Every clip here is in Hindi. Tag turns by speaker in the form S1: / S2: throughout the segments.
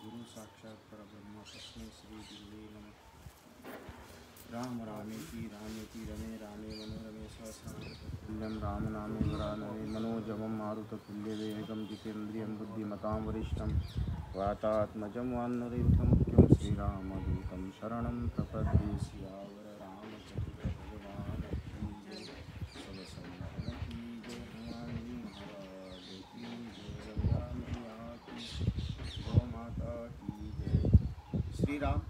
S1: गुरु साक्षात् परब्रह्म तस्मै श्री गुरुवे नमः। राम रामेति रमे रामे मनोरमे सहस्रनाम राम नामे वरानने मनोजवं मारुततुल्यवेगं जितेन्द्रियं बुद्धिमतां वरिष्ठं वातात्मजं वानरयुतं मुख्यं श्रीरामदूतं शरणं प्रपद्ये। सियावर रामचंद्र भगवान की जय। सब संतन की जय। हनुमान जी महाराज की जय। गंगा मैया की, गौ माता की जय। श्री राम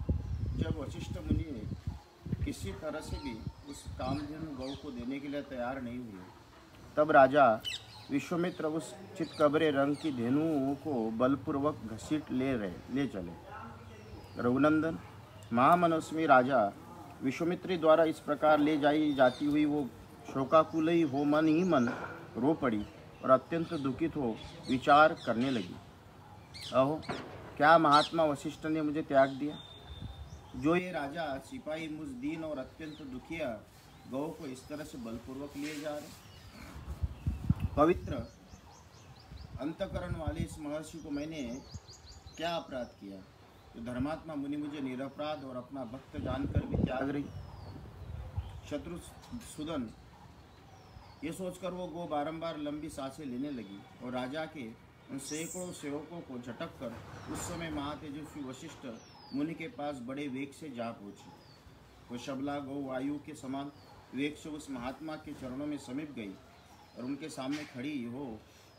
S1: जब वशिष्ठ मुनि ने किसी तरह से भी उस कामधेनु गौ को देने के लिए तैयार नहीं हुए, तब राजा विश्वामित्र उस चितकबरे रंग की धेनु को बलपूर्वक घसीट ले चले। रघुनंदन, महामनस्वी राजा विश्वामित्री द्वारा इस प्रकार ले जाई जाती हुई वो शोकाकुल हो मन ही मन रो पड़ी और अत्यंत दुखित हो विचार करने लगी। अहो, क्या महात्मा वशिष्ठ ने मुझे त्याग दिया? जो ये राजा सिपाही मुझ दीन और अत्यंत दुखिया गौ को इस तरह से बलपूर्वक लिए जा रहे। पवित्र अंतकरण वाले इस महर्षि को मैंने क्या अपराध किया तो धर्मात्मा मुनि मुझे निरपराध और अपना भक्त जानकर भी त्याग रही? शत्रुसूदन, ये सोचकर वो गौ बारंबार लंबी सांसें लेने लगी और राजा के उन सैकड़ों सेवकों को झटक कर उस समय महातेजस्वी वशिष्ठ मुनि के पास बड़े वेग से जा पहुंची। वो शबला गौ वायु के समान वेग से उस महात्मा के चरणों में समीप गई और उनके सामने खड़ी हो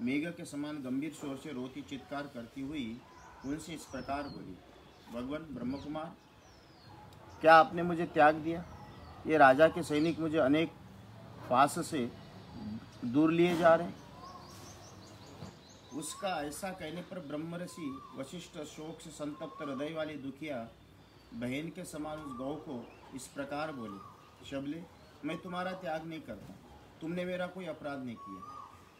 S1: मेघ के समान गंभीर स्वर से रोती चित्कार करती हुई उनसे इस प्रकार बोली, भगवान ब्रह्मकुमार, क्या आपने मुझे त्याग दिया? ये राजा के सैनिक मुझे अनेक फास से दूर लिए जा रहे हैं। उसका ऐसा कहने पर ब्रह्मर्षि वशिष्ठ शोक से संतप्त हृदय वाली दुखिया बहन के समान उस गौ को इस प्रकार बोले, शबले, मैं तुम्हारा त्याग नहीं करता, तुमने मेरा कोई अपराध नहीं किया।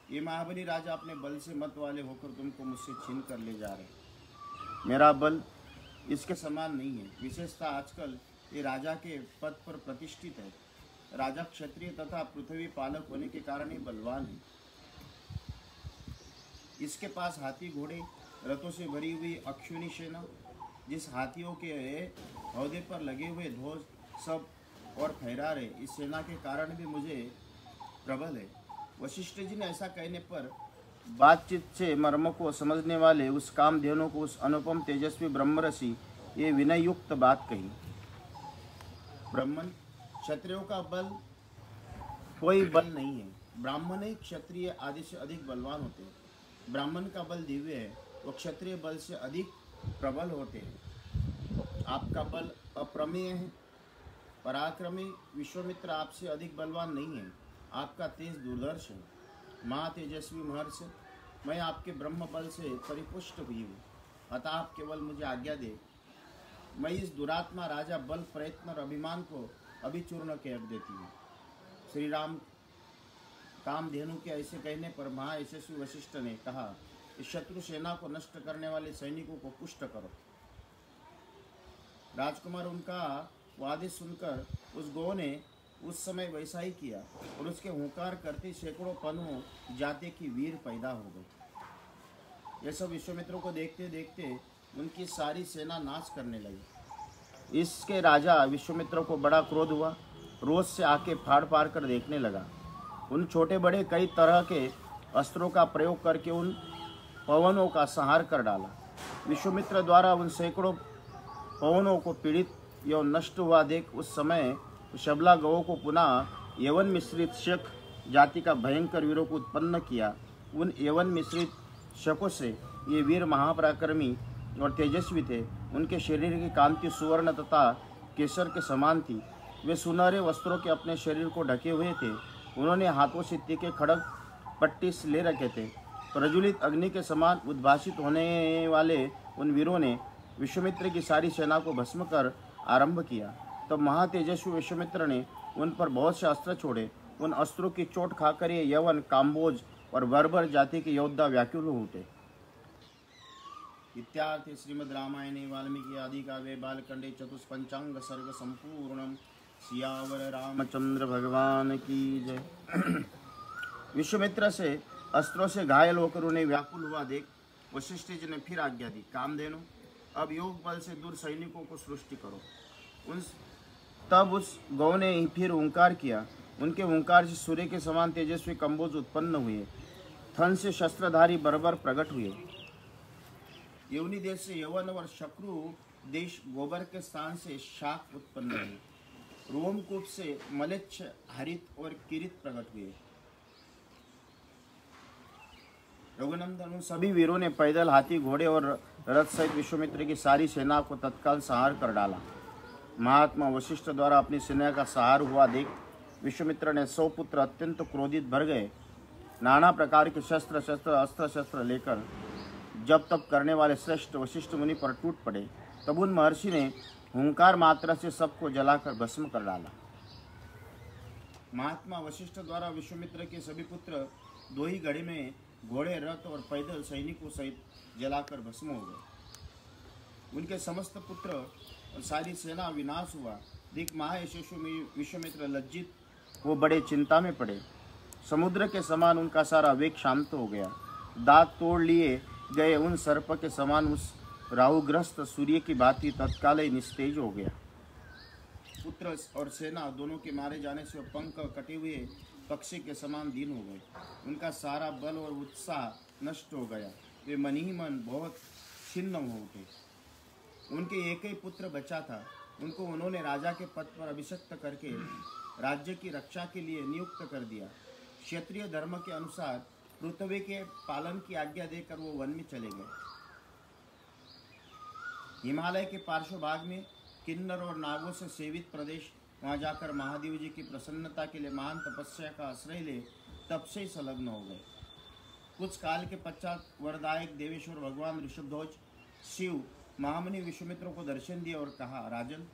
S1: ये महाबली राजा अपने बल से मत वाले होकर तुमको मुझसे छीन कर ले जा रहे। मेरा बल इसके समान नहीं है। विशेषतः आजकल ये राजा के पद पर प्रतिष्ठित है। राजा क्षत्रिय तथा पृथ्वी पालक होने के कारण ही बलवान है। इसके पास हाथी, घोड़े, रथों से भरी हुई अक्षुणी सेना, जिस हाथियों के हौदे पर लगे हुए ध्वज सब और फहरारे, इस सेना के कारण भी मुझे प्रबल है। वशिष्ठ जी ने ऐसा कहने पर बातचीत से मर्म को समझने वाले उस कामधेनु को उस अनुपम तेजस्वी ब्रह्मर्षि ये विनय युक्त बात कही। ब्राह्मण, क्षत्रियों का बल कोई बल नहीं है। ब्राह्मण ही क्षत्रिय आदि से अधिक बलवान होते हैं। ब्राह्मण का बल दिव्य है, वो क्षत्रिय बल से अधिक प्रबल होते हैं। आपका बल अप्रमेय है। पराक्रमी विश्वामित्र आपसे अधिक बलवान नहीं है। आपका तेज दुर्धर्ष है। महातेजस्वी महर्षि, मैं आपके ब्रह्म बल से परिपुष्ट हुई हूँ, अतः आप केवल मुझे आज्ञा दे। मैं इस दुरात्मा राजा बल, प्रयत्न और अभिमान को अभी चूर्ण कर देती हूँ। श्री राम कामधेनु के ऐसे कहने पर महायशस्वी वशिष्ठ ने कहा, इस शत्रु सेना को नष्ट करने वाले सैनिकों को पुष्ट करो। राजकुमार, उनका वादे सुनकर उस गौ ने उस समय वैसा ही किया और उसके हुंकार करते सैकड़ों पनुओं जाते की वीर पैदा हो गए। ये सब विश्वामित्रों को देखते देखते उनकी सारी सेना नाश करने लगी। इसके राजा विश्वामित्रों को बड़ा क्रोध हुआ। रोज से आके फाड़ फाड़ कर देखने लगा। उन छोटे बड़े कई तरह के अस्त्रों का प्रयोग करके उन पवनों का संहार कर डाला। विश्वामित्र द्वारा उन सैकड़ों पवनों को पीड़ित एवं नष्ट हुआ देख उस समय शबला गौ को पुनः यवन मिश्रित शक जाति का भयंकर वीरों को उत्पन्न किया। उन यवन मिश्रित शकों से ये वीर महापराक्रमी और तेजस्वी थे। उनके शरीर की कांति सुवर्ण तथा केसर के समान थी। वे सुनहरे वस्त्रों के अपने शरीर को ढके हुए थे। उन्होंने हाथों से तीखे खड़ग पट्टिस ले रखे थे। प्रज्वलित अग्नि के समान उद्भासित होने वाले उन वीरों ने विश्वामित्र की सारी सेना को भस्म कर आरंभ किया। तब महातेजस्वी विश्वामित्र ने उन पर बहुत से अस्त्र छोड़े। उन अस्त्रों की चोट खाकर ये यवन, काम्बोज और बर्बर जाति के योद्धा व्याकुल हो उठे। इत्यार्थे श्रीमद् रामायणे वाल्मीकि आदि काव्ये बालकांडे चतुष्पंचांग सर्ग संपूर्णम। सियावर रामचंद्र भगवान की जय। विश्वामित्र से अस्त्रों से घायल होकर उन्हें व्याकुल हुआ देख वशिष्ठ जी ने फिर आज्ञा दी, कामधेनु, अब योग बल से दूर सैनिकों को सृष्टि करो। तब उस गौ ने फिर ओंकार किया। उनके ओंकार से सूर्य के समान तेजस्वी कंबोज उत्पन्न हुए। थन से शस्त्रधारी बर्बर प्रकट हुए। यवनी देश से यवन और शक्रु देश गोबर के स्थान से शाक उत्पन्न हुए। रोमकूप से मलेच्छ, हरित और किरित प्रकट हुए। रघुनंदन उन सभी वीरों ने पैदल, हाथी, घोड़े और रथ सहित विश्वामित्र की सारी सेना को तत्काल संहार कर डाला। महात्मा वशिष्ठ द्वारा अपनी सेना का संहार हुआ देख विश्वामित्र ने 100 पुत्र अत्यंत क्रोधित भर गए। नाना प्रकार के शस्त्र अस्त्र शस्त्र लेकर जब तप करने वाले श्रेष्ठ वशिष्ठ मुनि पर टूट पड़े। तब उन महर्षि ने हुंकार मात्रा से सबको जलाकर भस्म कर डाला। महात्मा वशिष्ठ द्वारा विश्वामित्र के सभी पुत्र 2 ही घड़ी में घोड़े, रथ और पैदल सैनिकों सहित जलाकर भस्म हो गए। उनके समस्त पुत्र और सारी सेना विनाश हुआ। देख महायशस्वी विश्वामित्र लज्जित वो बड़े चिंता में पड़े। समुद्र के समान उनका सारा वेग शांत हो गया। दांत तोड़ लिए गए उन सर्प के समान उस राहुग्रस्त सूर्य की भांति तत्काल ही निस्तेज हो गया। पुत्र और सेना दोनों के मारे जाने से पंख कटे हुए पक्षी के समान दीन हो गए। उनका सारा बल और उत्साह नष्ट हो गया। वे मन ही मन बहुत छिन्न हो उठे। उनके एक ही पुत्र बचा था। उनको उन्होंने राजा के पद पर अभिषिक्त करके राज्य की रक्षा के लिए नियुक्त कर दिया। क्षत्रिय धर्म के अनुसार पृथ्वी के पालन की आज्ञा देकर वो वन में चले गए। हिमालय के पार्श्व भाग में किन्नर और नागों से सेवित प्रदेश, वहां जाकर महादेव जी की प्रसन्नता के लिए महान तपस्या का आश्रय ले तब से संलग्न हो गए। कुछ काल के पश्चात वरदायक देवेश्वर भगवान ऋषभध्वज शिव महामुनि विश्वामित्र को दर्शन दिया और कहा, राजन,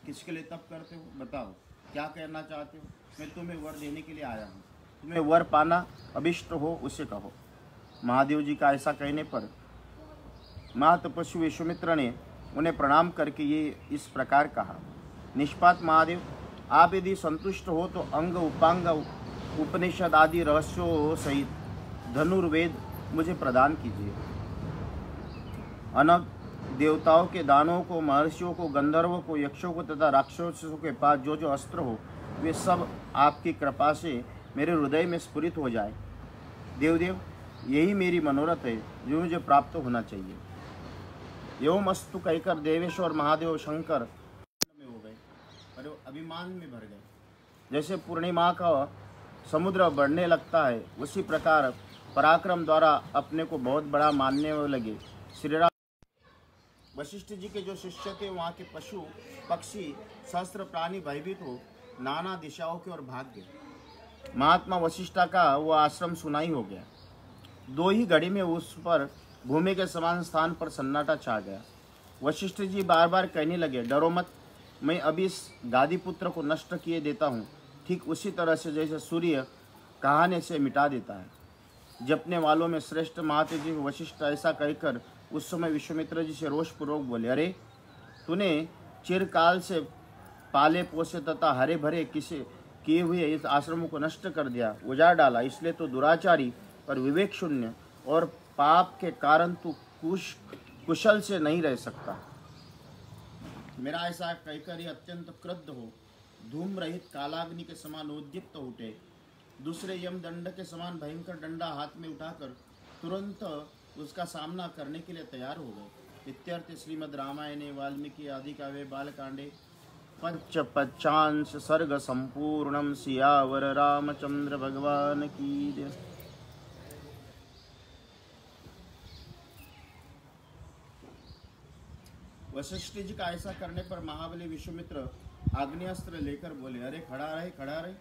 S1: किसके लिए तप करते हो? बताओ, क्या कहना चाहते हो? मैं तुम्हें वर देने के लिए आया हूँ। तुम्हें वर पाना अभिष्ट हो उसे कहो। महादेव जी का ऐसा कहने पर महातपस्वी विश्वामित्र ने उन्हें प्रणाम करके ये इस प्रकार कहा, निष्पात महादेव, आप यदि संतुष्ट हो तो अंग उपांग उपनिषद आदि रहस्यों सहित धनुर्वेद मुझे प्रदान कीजिए। अनग देवताओं के दानों को, महर्षियों को, गंधर्वों को, यक्षों को तथा राक्षसों के पास जो जो अस्त्र हो वे सब आपकी कृपा से मेरे हृदय में स्फुरित हो जाए। देवदेव, यही मेरी मनोरथ है जो मुझे प्राप्त होना चाहिए। एवं अस्तु कहकर देवेश्वर महादेव शंकर में हो गए और अभिमान में भर गए। जैसे पूर्णिमा का समुद्र बढ़ने लगता है उसी प्रकार पराक्रम द्वारा अपने को बहुत बड़ा मानने लगे। श्री राम वशिष्ठ जी के जो शिष्य थे वहाँ के पशु पक्षी सहस्त्र प्राणी भयभीत हो नाना दिशाओं की ओर भाग गए। महात्मा वशिष्ठ का वो आश्रम सुनाई हो गया। 2 ही घड़ी में उस पर भूमि के समान स्थान पर सन्नाटा छा गया। वशिष्ठ जी बार बार कहने लगे, डरो मत, मैं अभी इस गादी पुत्र को नष्ट किए देता हूँ, ठीक उसी तरह से जैसे सूर्य कहाने से मिटा देता है। जपने वालों में श्रेष्ठ महातेजी वशिष्ठ ऐसा कहकर उस समय विश्वामित्र जी से रोषपूर्वक बोले, अरे तूने चिरकाल से पाले पोसे तथा हरे भरे किए हुए इस आश्रम को नष्ट कर दिया, उजाड़ डाला, इसलिए तो दुराचारी और विवेक शून्य और पाप के कारण तू कुशल से नहीं रह सकता। मेरा ऐसा कहकर ही अत्यंत क्रुद्ध हो धूम रहित कालाग्नि के समान उद्दीप्त उठे। दूसरे यम दंड के समान भयंकर डंडा हाथ में उठाकर तुरंत उसका सामना करने के लिए तैयार हो गए। इत्यर्थ श्रीमद् रामायणे वाल्मीकि आदि काव्ये बालकांडे पंचपचांश सर्ग संपूर्णम। सियावर रामचंद्र भगवान की जय। वशिष्ठ जी का ऐसा करने पर महाबली विश्वामित्र आग्नेयास्त्र लेकर बोले, अरे खड़ा रहे, खड़ा रहे।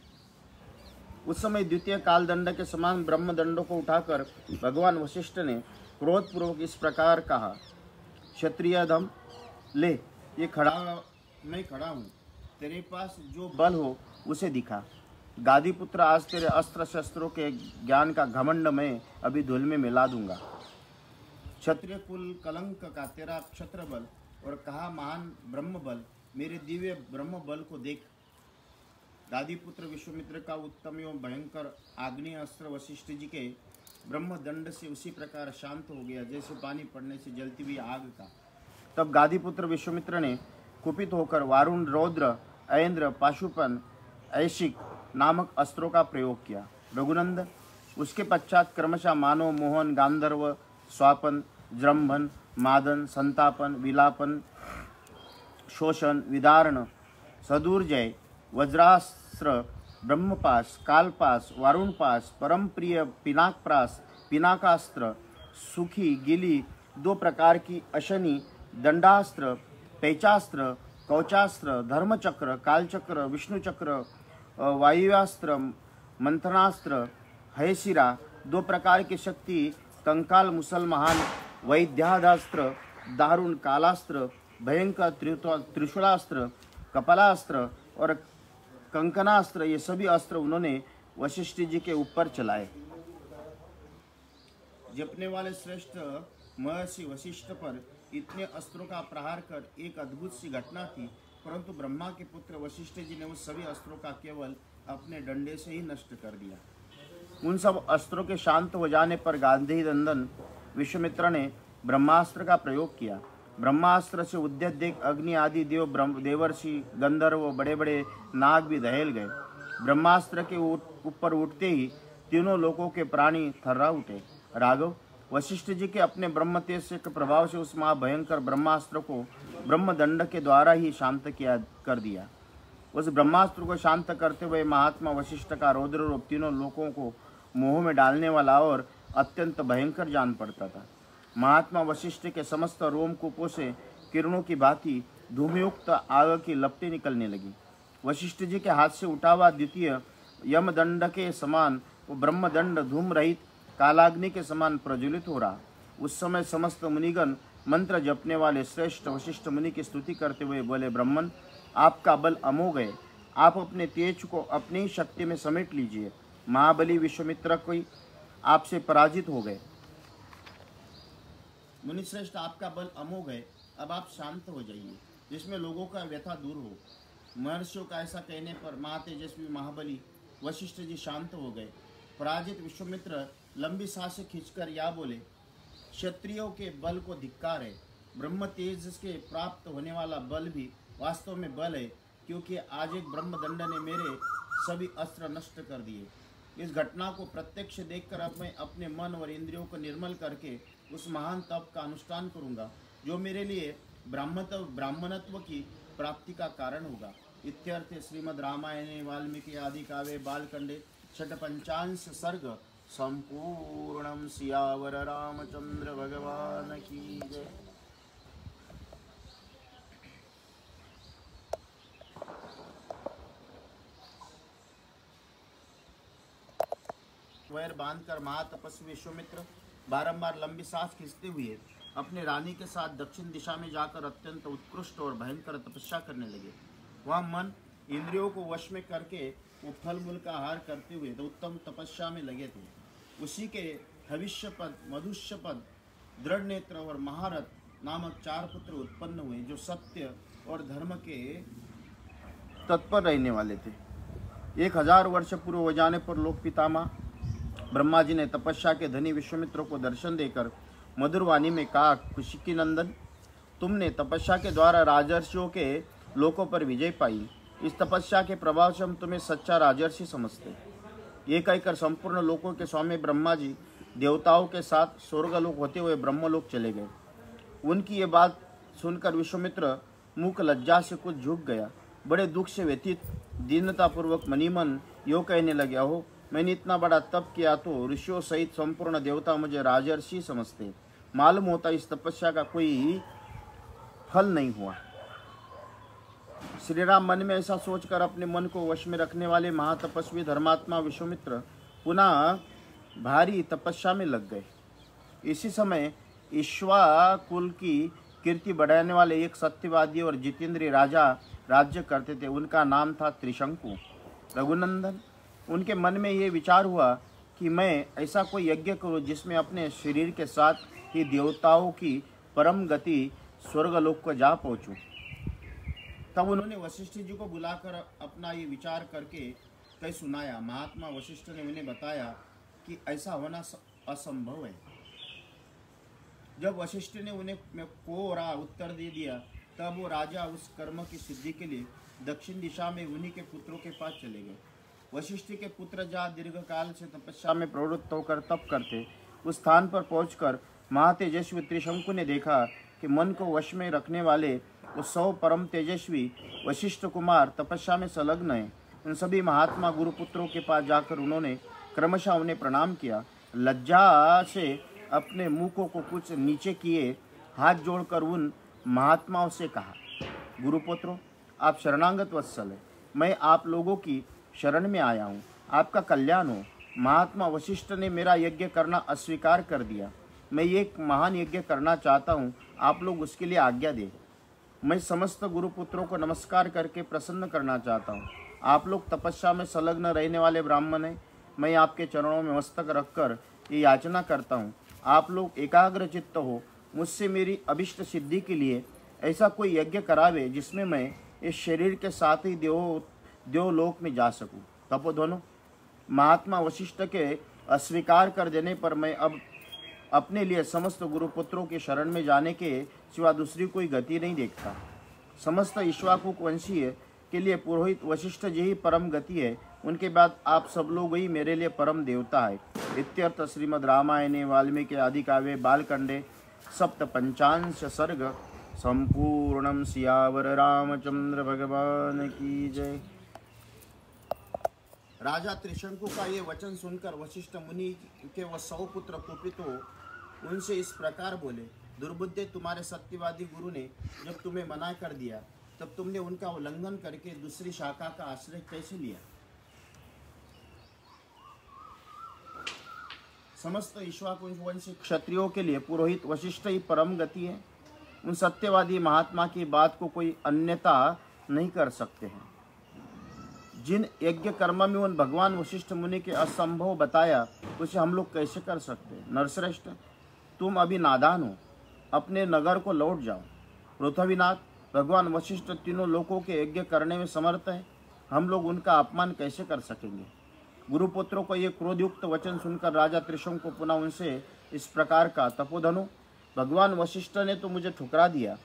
S1: उस समय द्वितीय काल दंड के समान ब्रह्म दंडों को उठाकर भगवान वशिष्ठ ने क्रोधपूर्वक इस प्रकार कहा, क्षत्रिय धम, ले ये खड़ा, मैं खड़ा हूँ, तेरे पास जो बल हो उसे दिखा। गादी पुत्र, आज तेरे अस्त्र शस्त्रों के ज्ञान का घमंड मैं अभी धूल में मिला दूंगा। क्षत्रिय कुल कलंक का तेरा क्षत्र बल और कहा महान ब्रह्म बल, मेरे दिव्य ब्रह्म बल को देख। गादी पुत्र विश्वामित्र का उत्तम एवं भयंकर आग्नेय अस्त्र वशिष्ठ जी के ब्रह्म दंड से उसी प्रकार शांत हो गया जैसे पानी पड़ने से जलती हुई आग का। तब गादीपुत्र विश्वामित्र ने कुपित होकर वारुण, रौद्र, ऐन्द्र, पाशुपन, ऐशिक नामक अस्त्रों का प्रयोग किया। रघुनंदन, उसके पश्चात क्रमशः मानव, मोहन, गांधर्व, स्वापन, जृंभन, मादन, संतापन, विलापन, शोषण, विदारण, सदुर्जय, वज्रास्त्र, ब्रह्मपाश, कालपाश, वारुणपाश, परम प्रिय पिनाकप्रास, पिनाकास्त्र, सुखी, गिली, 2 प्रकार की अशनि, दंडास्त्र, पैचास्त्र, कवचास्त्र, धर्मचक्र, कालचक्र, विष्णुचक्र, वायुयास्त्र, मंथनास्त्र, हैशिरा, 2 प्रकार की शक्ति, कंकाल, मुसलमान, वैद्यादास्त्र, दारुण, कालास्त्र, भयंकर, त्रिशूलास्त्र, कपालास्त्र और कंकनास्त्र, ये सभी अस्त्र उन्होंने वशिष्ठ जी के ऊपर चलाए। जपने वाले श्रेष्ठ महर्षि वशिष्ठ पर इतने अस्त्रों का प्रहार कर एक अद्भुत सी घटना थी, परंतु ब्रह्मा के पुत्र वशिष्ठ जी ने उस सभी अस्त्रों का केवल अपने डंडे से ही नष्ट कर दिया। उन सब अस्त्रों के शांत हो जाने पर गांधी नंदन विश्वामित्र ने ब्रह्मास्त्र का प्रयोग किया। ब्रह्मास्त्र से उद्यत देख अग्नि आदि देवर्षि, गंधर्व, बड़े बड़े नाग भी दहल गए। ब्रह्मास्त्र के ऊपर उठते ही तीनों लोकों के प्राणी थर्रा उठे। राघव, वशिष्ठ जी के अपने ब्रह्म तेज के प्रभाव से उस महाभयंकर ब्रह्मास्त्र को ब्रह्मदंड के द्वारा ही शांत कर दिया। उस ब्रह्मास्त्र को शांत करते हुए महात्मा वशिष्ठ का रौद्र रूप तीनों लोकों को मोह में डालने वाला और अत्यंत भयंकर जान पड़ता था। महात्मा वशिष्ठ के समस्त रोमकूपों से किरणों की भांति धूमयुक्त आग की लपटें निकलने लगी। वशिष्ठ जी के हाथ से उठा हुआ द्वितीय यमदंड के समान वो ब्रह्मदंड धूम रहित कालाग्नि के समान प्रज्वलित हो रहा। उस समय समस्त मुनिगण मंत्र जपने वाले श्रेष्ठ वशिष्ठ मुनि की स्तुति करते हुए बोले, ब्राह्मण, आपका बल अमोघ है, आप अपने तेज को अपनी ही शक्ति में समेट लीजिए। महाबली विश्वामित्र कोई आपसे पराजित हो गए। मुनिश्रेष्ठ, आपका बल अमोघ है, अब आप शांत हो जाइए, जिसमें लोगों का व्यथा दूर हो। महर्षियों का ऐसा कहने पर महातेजस्वी महाबली वशिष्ठ जी शांत हो गए। पराजित विश्वामित्र लंबी सांसें खींचकर या बोले, क्षत्रियों के बल को धिक्कार है। ब्रह्म तेज के प्राप्त होने वाला बल भी वास्तव में बल है, क्योंकि आज एक ब्रह्मदंड ने मेरे सभी अस्त्र नष्ट कर दिए। इस घटना को प्रत्यक्ष देखकर अब मैं अपने मन और इंद्रियों को निर्मल करके उस महान तप का अनुष्ठान करूंगा, जो मेरे लिए ब्राह्मणत्व की प्राप्ति का कारण होगा। इत्यर्थे श्रीमद् रामायणे वाल्मीकि आदि काव्ये बालकांडे षट्पंचांश सर्ग संपूर्णम। सियावर रामचंद्र भगवान की जय। वैर बांधकर महातपस्वी विश्वामित्र बारंबार लंबी सांस खींचते हुए अपने रानी के साथ दक्षिण दिशा में जाकर अत्यंत उत्कृष्ट और भयंकर तपस्या करने लगे। वह मन इंद्रियों को वश में करके वो फल मूल का आहार करते हुए तो उत्तम तपस्या में लगे थे। उसी के हविष्यपद, मधुष्यपद, दृढ़ नेत्र और महारथ नामक 4 पुत्र उत्पन्न हुए, जो सत्य और धर्म के तत्पर रहने वाले थे। 1000 वर्ष पूर्व हो जाने पर लोक पितामह ब्रह्मा जी ने तपस्या के धनी विश्वामित्र को दर्शन देकर मधुर वाणी में कहा, खुशी नंदन, तुमने तपस्या के द्वारा राजर्षियों के लोकों पर विजय पाई। इस तपस्या के प्रभाव से हम तुम्हें सच्चा राजर्षि समझते। ये कहकर संपूर्ण लोकों के स्वामी ब्रह्मा जी देवताओं के साथ स्वर्गलोक होते हुए ब्रह्मलोक चले गए। उनकी ये बात सुनकर विश्वामित्र मुख लज्जा से कुछ झुक गया। बड़े दुख से व्यतीत दीनतापूर्वक मनीमन यो कहने लगे, अहो, मैंने इतना बड़ा तप किया तो ऋषियों सहित संपूर्ण देवता मुझे राजर्षि समझते। मालूम होता इस तपस्या का कोई फल नहीं हुआ। श्री राम मन में ऐसा सोचकर अपने मन को वश में रखने वाले महातपस्वी धर्मात्मा विश्वामित्र पुनः भारी तपस्या में लग गए। इसी समय इक्ष्वाकुल की कीर्ति बढ़ाने वाले एक सत्यवादी और जितेंद्रीय राजा राज्य करते थे। उनका नाम था त्रिशंकु। रघुनंदन, उनके मन में ये विचार हुआ कि मैं ऐसा कोई यज्ञ करूं जिसमें अपने शरीर के साथ ही देवताओं की परम गति स्वर्गलोक को जा पहुंचूं। तब उन्होंने वशिष्ठ जी को बुलाकर अपना ये विचार करके कह सुनाया। महात्मा वशिष्ठ ने उन्हें बताया कि ऐसा होना असंभव है। जब वशिष्ठ ने उन्हें कोरा उत्तर दे दिया, तब वो राजा उस कर्म की सिद्धि के लिए दक्षिण दिशा में उन्हीं के पुत्रों के पास चले गए। वशिष्ठ के पुत्र जहाँ दीर्घ काल से तपस्या में प्रवृत्त होकर तप करते, उस स्थान पर पहुंचकर महातेजस्वी त्रिशंकु ने देखा कि मन को वश में रखने वाले उस 100 परम तेजस्वी वशिष्ठ कुमार तपस्या में संलग्न हैं। उन सभी महात्मा गुरुपुत्रों के पास जाकर उन्होंने क्रमशः उन्हें प्रणाम किया। लज्जा से अपने मुंह को कुछ नीचे किए हाथ जोड़कर उन महात्माओं से कहा, गुरुपुत्रों, आप शरणागत वत्सल है, मैं आप लोगों की शरण में आया हूँ, आपका कल्याण हो। महात्मा वशिष्ठ ने मेरा यज्ञ करना अस्वीकार कर दिया। मैं एक महान यज्ञ करना चाहता हूँ, आप लोग उसके लिए आज्ञा दें। मैं समस्त गुरुपुत्रों को नमस्कार करके प्रसन्न करना चाहता हूँ। आप लोग तपस्या में संलग्न रहने वाले ब्राह्मण हैं। मैं आपके चरणों में मस्तक रखकर ये याचना करता हूँ, आप लोग एकाग्र चित्त हो, मुझसे मेरी अभिष्ट सिद्धि के लिए ऐसा कोई यज्ञ करावे जिसमें मैं इस शरीर के साथ ही देवलोक में जा सकूं। तपोधनो, महात्मा वशिष्ठ के अस्वीकार कर देने पर मैं अब अपने लिए समस्त गुरुपुत्रों के शरण में जाने के सिवा दूसरी कोई गति नहीं देखता। समस्त इक्ष्वाकु वंशीय के लिए पुरोहित वशिष्ठ जी ही परम गति है। उनके बाद आप सब लोग ही मेरे लिए परम देवता है। इत्यर्थ श्रीमद् रामायणे वाल्मीकि आदि काव्ये बालकांडे सप्त पंचांश सर्ग संपूर्णम। सियावर रामचंद्र भगवान की जय। राजा त्रिशंकु का ये वचन सुनकर वशिष्ठ मुनि के वह 100 पुत्र कुपित हो उनसे इस प्रकार बोले, दुर्बुद्धे, तुम्हारे सत्यवादी गुरु ने जब तुम्हें मना कर दिया तब तुमने उनका उल्लंघन करके दूसरी शाखा का आश्रय कैसे लिया? समस्त इक्ष्वाकु वंशी क्षत्रियों के लिए पुरोहित वशिष्ठ ही परम गति है। उन सत्यवादी महात्मा की बात को कोई अन्यथा नहीं कर सकते हैं। जिन यज्ञ कर्म में उन भगवान वशिष्ठ मुनि के असंभव बताया उसे हम लोग कैसे कर सकते हैं? नरश्रेष्ठ, तुम अभी नादान हो, अपने नगर को लौट जाओ। पृथ्वीनाथ, भगवान वशिष्ठ तीनों लोकों के यज्ञ करने में समर्थ है, हम लोग उनका अपमान कैसे कर सकेंगे? गुरुपुत्रों को ये क्रोधयुक्त वचन सुनकर राजा त्रिशंकु पुनः उनसे इस प्रकार का, तपोधनो, भगवान वशिष्ठ ने तो मुझे ठुकरा दिया,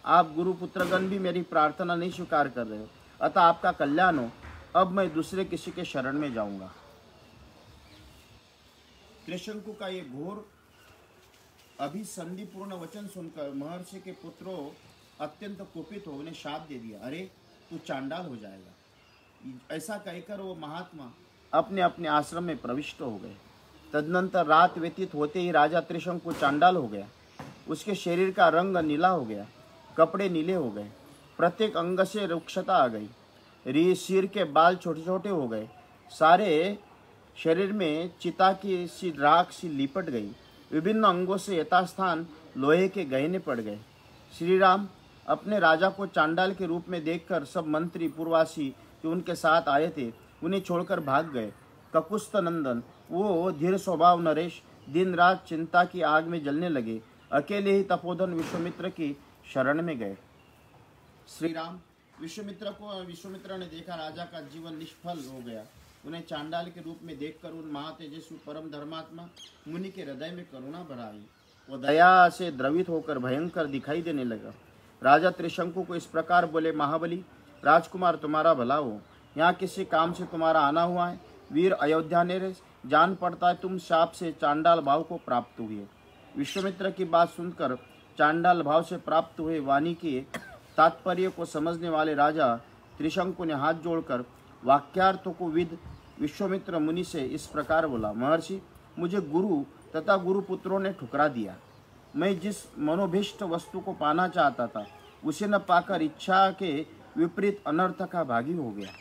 S1: आप गुरुपुत्रगण भी मेरी प्रार्थना नहीं स्वीकार कर रहे हो, अतः आपका कल्याण हो, अब मैं दूसरे किसी के शरण में जाऊंगा। त्रिशंकु का ये घोर अभिसंधिपूर्ण वचन सुनकर महर्षि के पुत्रों अत्यंत कुपित हो उन्हें शाप दे दिया, अरे तू चांडाल हो जाएगा। ऐसा कहकर वो महात्मा अपने अपने आश्रम में प्रविष्ट हो गए। तदनंतर रात व्यतीत होते ही राजा त्रिशंकु चांडाल हो गया। उसके शरीर का रंग नीला हो गया, कपड़े नीले हो गए, प्रत्येक अंग से रुक्षता आ गई, सिर के बाल छोटे छोटे हो गए, सारे शरीर में चिता की सी राख सी लिपट गई, विभिन्न अंगों से यथास्थान लोहे के गहने पड़ गए। श्री राम अपने राजा को चांडाल के रूप में देखकर सब मंत्री पूर्वासी जो उनके साथ आए थे उन्हें छोड़कर भाग गए। ककुस्थ नंदन, वो धीर स्वभाव नरेश दिन रात चिंता की आग में जलने लगे। अकेले ही तपोधन विश्वामित्र की शरण में गए। श्री राम विश्वामित्र ने देखा राजा का जीवन निष्फल हो गया। उन्हें चांडाल के रूप में देखकर उन महातेजस्वी परम धर्मात्मा मुनि के हृदय में करुणा भर आई। वो दया से द्रवित होकर भयंकर दिखाई देने लगा। राजा त्रिशंकु को इस प्रकार बोले, महाबली राजकुमार, तुम्हारा भला हो, यहाँ किसी काम से तुम्हारा आना हुआ है? वीर अयोध्या ने जान पड़ता है तुम शाप से चांडाल भाव को प्राप्त हुए। विश्वामित्र की बात सुनकर चांडाल भाव से प्राप्त हुए वाणी के तात्पर्य को समझने वाले राजा त्रिशंकु ने हाथ जोड़कर वाक्यार्थों को विद विश्वामित्र मुनि से इस प्रकार बोला, महर्षि, मुझे गुरु तथा गुरुपुत्रों ने ठुकरा दिया। मैं जिस मनोभीष्ट वस्तु को पाना चाहता था उसे न पाकर इच्छा के विपरीत अनर्थ का भागी हो गया।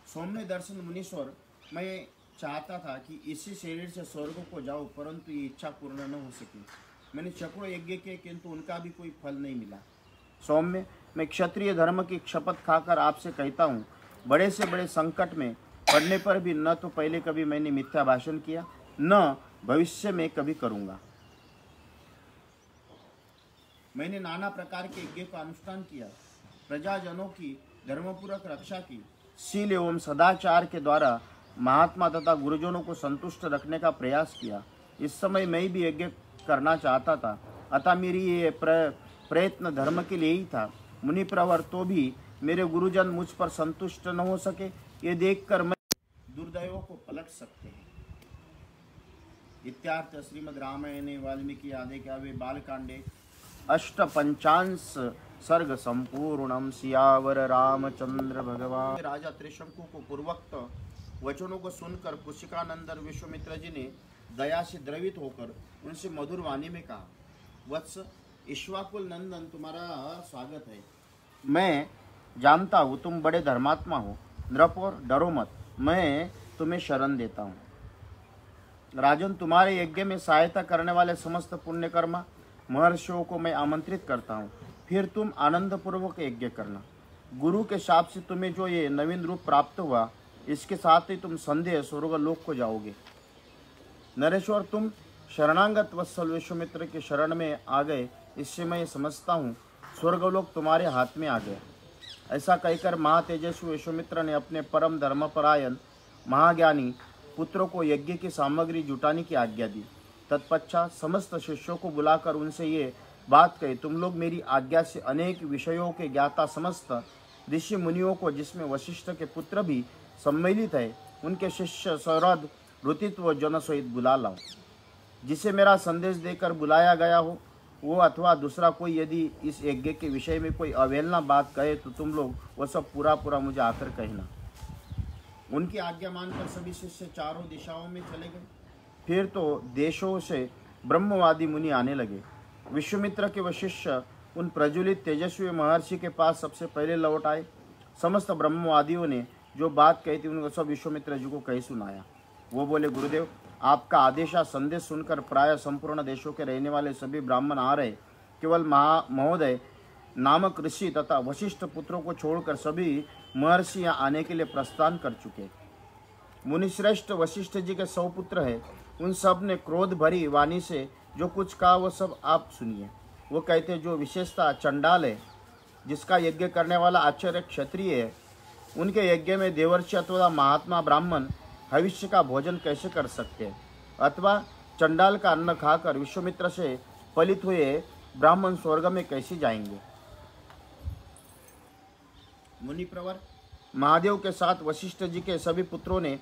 S1: सौम्य दर्शन मुनीश्वर, मैं चाहता था कि इसी शरीर से स्वर्ग को जाऊं, परंतु ये इच्छा पूर्ण न हो सकी। मैंने चक्रों यज्ञ किए किंतु उनका भी कोई फल नहीं मिला। सौम्य, मैं क्षत्रिय धर्म की शपथ खाकर आपसे कहता हूँ, बड़े से बड़े संकट में पड़ने पर भी न तो पहले कभी मैंने मिथ्या भाषण किया, न भविष्य में कभी करूँगा। मैंने नाना प्रकार के यज्ञ का अनुष्ठान किया, प्रजाजनों की धर्मपूर्वक रक्षा की, शील एवं सदाचार के द्वारा महात्मा तथा गुरुजनों को संतुष्ट रखने का प्रयास किया। इस समय मैं भी यज्ञ करना चाहता था, अतः मेरी ये प्रयत्न धर्म के लिए ही था। मुनि प्रवर, तो भी मेरे गुरुजन मुझ पर संतुष्ट न हो सके, ये देखकर मैं दुर्दैवों को पलट सकते हैं। इत्यार्थ श्रीमद् रामायणे वाल्मीकि आदि काव्ये बालकांडे अष्टपंचांश सर्ग संपूर्णम। सियावर रामचंद्र भगवान। राजा त्रिशंकु को पूर्वोक्त वचनों को सुनकर कुशिकानंदन विश्वामित्र जी ने दया से द्रवित होकर उनसे मधुर वाणी में कहा, वत्स, इक्ष्वाकुल नंदन, तुम्हारा स्वागत है। मैं जानता हूँ तुम बड़े धर्मात्मा हो। नृपोर, डरो मत, मैं तुम्हें शरण देता हूँ। राजन, तुम्हारे यज्ञ में सहायता करने वाले समस्त पुण्यकर्मा महर्षियों को मैं आमंत्रित करता हूँ, फिर तुम आनंद पूर्वक यज्ञ करना। गुरु के शाप से तुम्हें जो ये नवीन रूप प्राप्त हुआ, इसके साथ ही तुम संदेह स्वर्गलोक को जाओगे। नरेश्वर, तुम शरणागत वत्सल विश्वामित्र के शरण में आ गए, इससे मैं समझता हूँ स्वर्गलोक तुम्हारे हाथ में आ गया। ऐसा कहकर महातेजस्वी विश्वामित्र ने अपने परम धर्मपरायण महाज्ञानी पुत्रों को यज्ञ की सामग्री जुटाने की आज्ञा दी। तत्पश्चात समस्त शिष्यों को बुलाकर उनसे ये बात कही, तुम लोग मेरी आज्ञा से अनेक विषयों के ज्ञाता समस्त ऋषि मुनियों को, जिसमें वशिष्ठ के पुत्र भी सम्मिलित है, उनके शिष्य सौरभ ऋतित्व जन सहित बुला लाओ। जिसे मेरा संदेश देकर बुलाया गया हो वो अथवा दूसरा कोई यदि इस यज्ञ के विषय में कोई अवहेलना बात कहे तो तुम लोग वो सब पूरा मुझे आकर कहना। उनकी आज्ञा मानकर सभी शिष्य चारों दिशाओं में चले गए। फिर तो देशों से ब्रह्मवादी मुनि आने लगे। विश्वामित्र के व शिष्य उन प्रज्वलित तेजस्वी महर्षि के पास सबसे पहले लौट आए। समस्त ब्रह्मवादियों ने जो बात कही थी उनको सब विश्वामित्र जी को कही सुनाया। वो बोले, गुरुदेव, आपका आदेश संदेश सुनकर प्राय संपूर्ण देशों के रहने वाले सभी ब्राह्मण आ रहे। केवल महोदय नामक ऋषि तथा वशिष्ठ पुत्रों को छोड़कर सभी महर्षि यहाँ आने के लिए प्रस्थान कर चुके। मुनिश्रेष्ठ वशिष्ठ जी के 100 पुत्र है। उन सब ने क्रोध भरी वाणी से जो कुछ कहा वो सब आप सुनिए। वो कहते, जो विशेषता चंडाल है, जिसका यज्ञ करने वाला आचार्य क्षत्रिय है, उनके यज्ञ में देवर्षि अथवा महात्मा ब्राह्मण भविष्य का भोजन कैसे कर सकते हैं, अथवा चंडाल का अन्न खाकर विश्वामित्र से फलित हुए ब्राह्मण स्वर्ग में कैसे जाएंगे। मुनि प्रवर, महादेव के साथ वशिष्ठ जी के सभी पुत्रों ने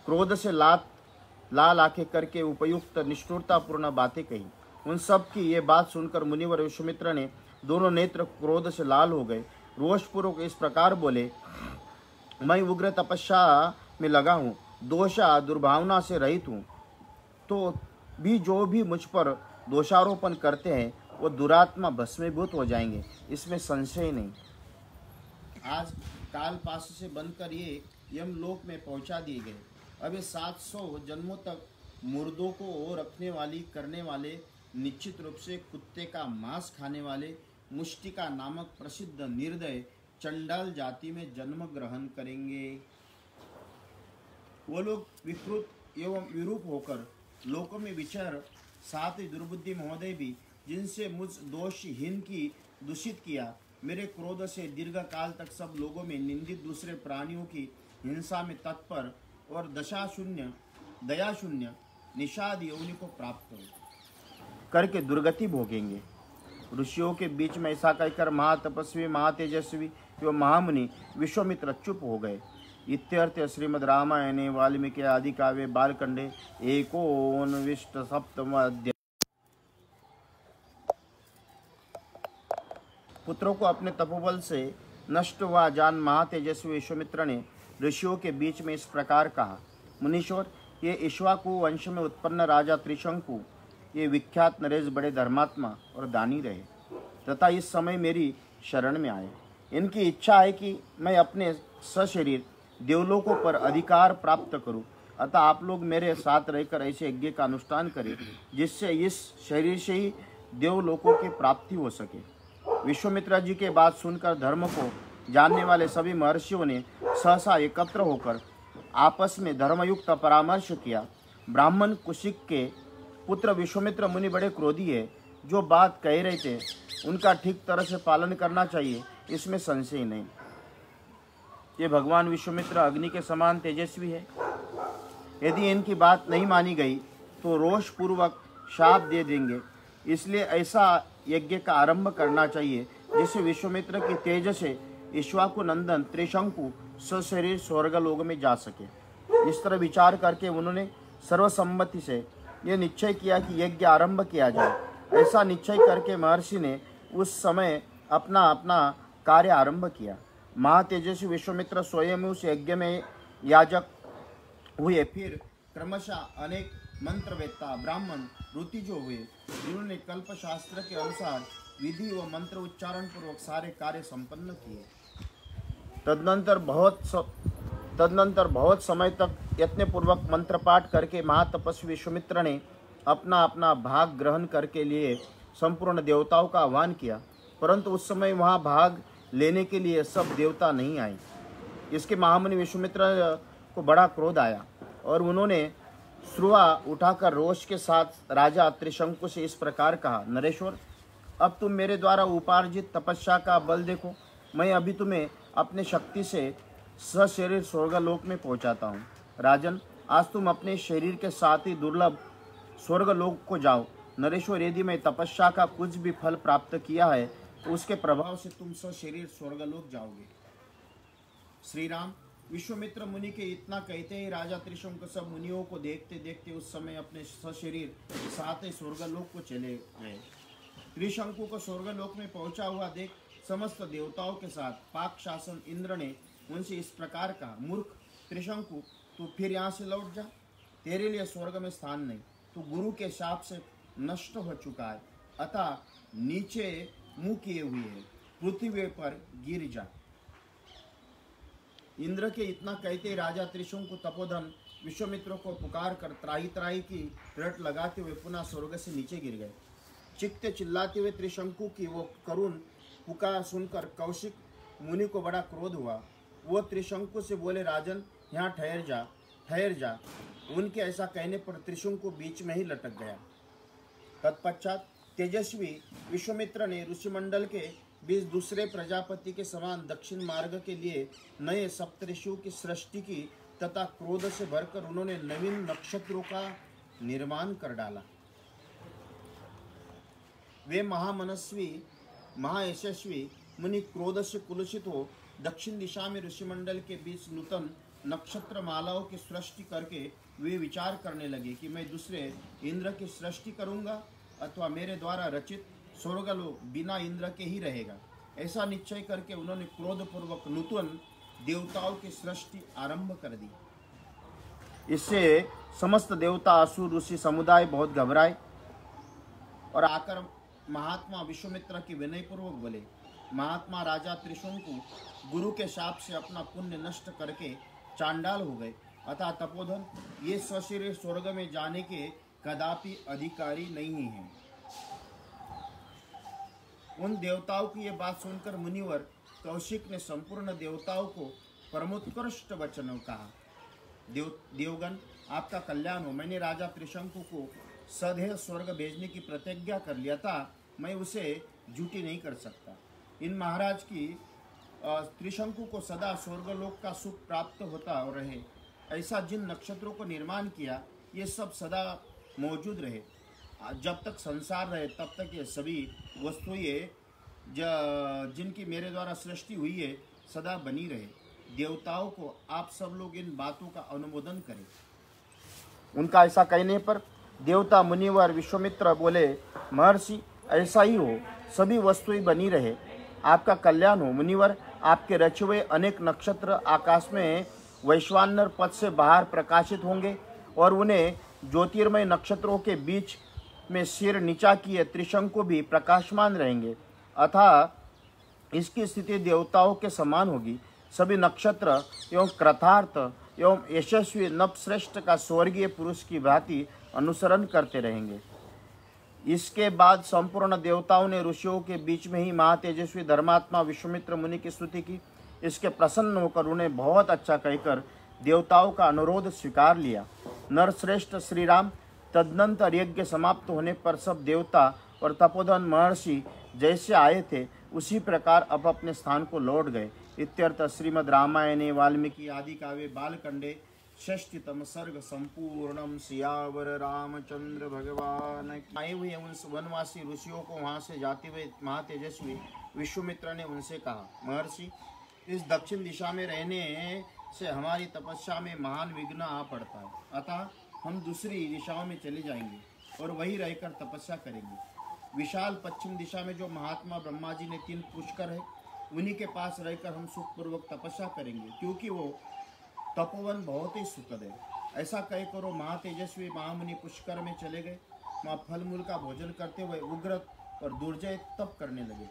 S1: क्रोध से लाल आंखें करके उपयुक्त निष्ठुरतापूर्ण बातें कही। उन सब की ये बात सुनकर मुनिवर विश्वामित्र ने दोनों नेत्र क्रोध से लाल हो गए। रोषपूर्वक इस प्रकार बोले, मैं उग्र तपस्या में लगा हूँ, दोषा दुर्भावना से रहित हूँ, तो भी जो भी मुझ पर दोषारोपण करते हैं वो दुरात्मा भस्मीभूत हो जाएंगे, इसमें संशय नहीं। आज काल पास से बनकर ये यमलोक में पहुंचा दिए गए। अब ये 700 जन्मों तक मुर्दों को रखने वाली करने वाले, निश्चित रूप से कुत्ते का मांस खाने वाले मुष्टिका नामक प्रसिद्ध निर्दय चंडाल जाति में जन्म ग्रहण करेंगे। वो लोग विकृत एवं विरूप होकर लोकों में विचर, साथ ही दुर्बुद्धि महोदय भी, जिनसे मुझ दोषहीन की दूषित किया, मेरे क्रोध से दीर्घ काल तक सब लोगों में निंदित दूसरे प्राणियों की हिंसा में तत्पर और दयाशून्य निषाद योनि को प्राप्त करके दुर्गति भोगेंगे। ऋषियों के बीच में ऐसा कहकर महातपस्वी महातेजस्वी एवं महामुनि विश्वामित्र चुप हो गए। इत्यर्थ श्रीमद् रामायणे वाल्मीकि आदि काव्ये बालकांडे 19 अध्याय। पुत्रों को अपने तपोबल से नष्ट हुआ जान महातेजस्वी विश्वामित्र ने ऋषियों के बीच में इस प्रकार कहा, मुनीश्वर, ये इक्ष्वाकु वंश में उत्पन्न राजा त्रिशंकु ये विख्यात नरेश बड़े धर्मात्मा और दानी रहे तथा इस समय मेरी शरण में आए। इनकी इच्छा है कि मैं अपने सशरीर देवलोकों पर अधिकार प्राप्त करूं, अतः आप लोग मेरे साथ रहकर ऐसे यज्ञ का अनुष्ठान करें जिससे इस शरीर से ही देवलोकों की प्राप्ति हो सके। विश्वामित्र जी के बात सुनकर धर्म को जानने वाले सभी महर्षियों ने सहसा एकत्र होकर आपस में धर्मयुक्त परामर्श किया। ब्राह्मण कुशिक के पुत्र विश्वामित्र मुनि बड़े क्रोधी है, जो बात कह रहे थे उनका ठीक तरह से पालन करना चाहिए, इसमें संशय नहीं। ये भगवान विश्वामित्र अग्नि के समान तेजस्वी है। यदि इनकी बात नहीं मानी गई तो रोष पूर्वक शाप दे देंगे। इसलिए ऐसा यज्ञ का आरंभ करना चाहिए जिससे विश्वामित्र की तेज से इक्ष्वाकु नंदन त्रिशंकु सशरीर स्वर्गलोक में जा सके। इस तरह विचार करके उन्होंने सर्वसम्मति से यह निश्चय किया कि यज्ञ आरंभ किया जाए। ऐसा निश्चय करके महर्षि ने उस समय अपना अपना कार्य आरंभ किया। महातेजस्वी विश्वामित्र स्वयं उस यज्ञ में याजक हुए। फिर क्रमशः अनेक मंत्रवेत्ता ब्राह्मण ऋतिजो हुए, जिन्होंने कल्प शास्त्र के अनुसार विधि व मंत्र उच्चारण पूर्वक सारे कार्य संपन्न किए। तदनंतर बहुत समय तक यत्न पूर्वक मंत्र पाठ करके महातपस्वी विश्वामित्र ने अपना अपना भाग ग्रहण करके लिए संपूर्ण देवताओं का आह्वान किया, परंतु उस समय वहां भाग लेने के लिए सब देवता नहीं आए। इसके महामुनि विश्वामित्र को बड़ा क्रोध आया और उन्होंने श्रुआ उठाकर रोष के साथ राजा त्रिशंकु से इस प्रकार कहा, नरेश्वर, अब तुम मेरे द्वारा उपार्जित तपस्या का बल देखो। मैं अभी तुम्हें अपने शक्ति से सशरीर स्वर्गलोक में पहुंचाता हूँ। राजन, आज तुम अपने शरीर के साथ ही दुर्लभ स्वर्गलोक को जाओ। नरेश्वर, यदि मैं तपस्या का कुछ भी फल प्राप्त किया है तो उसके प्रभाव से तुम सशरीर स्वर्गलोक जाओगे। श्री राम, विश्वामित्र मुनि के इतना कहते ही राजा त्रिशंकु सब मुनियों को देखते देखते उस समय अपने सशरीर साथ ही स्वर्गलोक को चले गए। त्रिशंकु को स्वर्गलोक में पहुंचा हुआ देख समस्त देवताओं के साथ पाक शासन इंद्र ने उनसे इस प्रकार कहा, मूर्ख त्रिशंकु, तू फिर यहाँ से लौट जा। तेरे लिए स्वर्ग में स्थान नहीं, तू गुरु के शाप से नष्ट हो चुका है, अतः नीचे मुंह किए हुए है, पृथ्वी पर गिर जा। इंद्र के इतना कहते राजा त्रिशंकु तपोधन विश्वामित्र को पुकार कर त्राही त्राही की रट लगाते हुए पुनः स्वर्ग से नीचे गिर गए। चिखते चिल्लाते हुए त्रिशंकु की वो करुण पुकार सुनकर कौशिक मुनि को बड़ा क्रोध हुआ। वो त्रिशंकु से बोले, राजन, यहाँ ठहर जा। उनके ऐसा कहने पर त्रिशंकु बीच में ही लटक गया। तत्पश्चात तेजस्वी विश्वामित्र ने ऋषिमंडल के 20 दूसरे प्रजापति के समान दक्षिण मार्ग के लिए नए सप्तऋषियों की सृष्टि की तथा क्रोध से भरकर उन्होंने नवीन नक्षत्रों का निर्माण कर डाला। वे महामनस्वी महायशस्वी मुनि क्रोध से कुलुषित हो दक्षिण दिशा में ऋषिमंडल के 20 नूतन नक्षत्र मालाओं की सृष्टि करके वे विचार करने लगे कि मैं दूसरे इंद्र की सृष्टि करूंगा अथवा मेरे द्वारा रचित स्वर्गलोक बिना इंद्र के ही रहेगा। ऐसा निश्चय करके उन्होंने क्रोधपूर्वक नूतन देवताओं की सृष्टि आरंभ कर दी। इससे समस्त देवता असुर ऋषि समुदाय बहुत घबराए और आकर महात्मा विश्वामित्र की विनयपूर्वक बोले, महात्मा राजा त्रिशंकु गुरु के शाप से अपना पुण्य नष्ट करके चांडाल हो गए, अतः तपोधन ये सशरीर स्वर्ग में जाने के कदापि अधिकारी नहीं हैं। उन देवताओं की ये बात सुनकर मुनिवर कौशिक ने संपूर्ण देवताओं को परमोत्कृष्ट वचन कहा, देवगण, आपका कल्याण हो। मैंने राजा त्रिशंकु को सदैव स्वर्ग भेजने की प्रतिज्ञा कर लिया था, मैं उसे झूठी नहीं कर सकता। इन महाराज की त्रिशंकु को सदा स्वर्गलोक का सुख प्राप्त होता रहे, ऐसा जिन नक्षत्रों को निर्माण किया ये सब सदा मौजूद रहे। जब तक संसार रहे तब तक ये सभी वस्तुएं जिनकी मेरे द्वारा सृष्टि हुई है सदा बनी रहे। देवताओं को आप सब लोग इन बातों का अनुमोदन करें। उनका ऐसा कहने पर देवता मुनिवर विश्वामित्र बोले, महर्षि, ऐसा ही हो, सभी वस्तुएं बनी रहे, आपका कल्याण हो। मुनिवर, आपके रचे हुए अनेक नक्षत्र आकाश में वैश्वानर पद से बाहर प्रकाशित होंगे और उन्हें ज्योतिर्मय नक्षत्रों के बीच में सिर नीचा किए त्रिशंकु भी प्रकाशमान रहेंगे, अतः इसकी स्थिति देवताओं के समान होगी। सभी नक्षत्र एवं कृतार्थ एवं यशस्वी नवश्रेष्ठ का स्वर्गीय पुरुष की भांति अनुसरण करते रहेंगे। इसके बाद संपूर्ण देवताओं ने ऋषियों के बीच में ही महातेजस्वी धर्मात्मा विश्वामित्र मुनि की स्तुति की। इसके प्रसन्न होकर उन्हें बहुत अच्छा कहकर देवताओं का अनुरोध स्वीकार लिया। नरश्रेष्ठ श्री राम तदनंतर यज्ञ समाप्त होने पर सब देवता और तपोधन महर्षि जैसे आए थे उसी प्रकार अब अपने स्थान को लौट गए। इत्यर्थ श्रीमद् रामायणे वाल्मीकि आदि काव्ये बालकांडे षष्ठीतम सर्ग संपूर्णम। सियावर रामचंद्र भगवान। आए हुए उन वनवासी ऋषियों को वहां से जाते हुए महातेजस्वी विश्वामित्र ने उनसे कहा, महर्षि, इस दक्षिण दिशा में रहने से हमारी तपस्या में महान विघ्न आ पड़ता है, अतः हम दूसरी दिशाओं में चले जाएंगे और वहीं रहकर तपस्या करेंगे। विशाल पश्चिम दिशा में जो महात्मा ब्रह्मा जी ने 3 पुष्कर है, उन्हीं के पास रहकर हम सुखपूर्वक तपस्या करेंगे, क्योंकि वो तपोवन बहुत ही सुखद है। ऐसा कह करो महातेजस्वी महामुनि पुष्कर में चले गए। वहाँ फल मूल का भोजन करते हुए उग्र और दुर्जय तप करने लगे।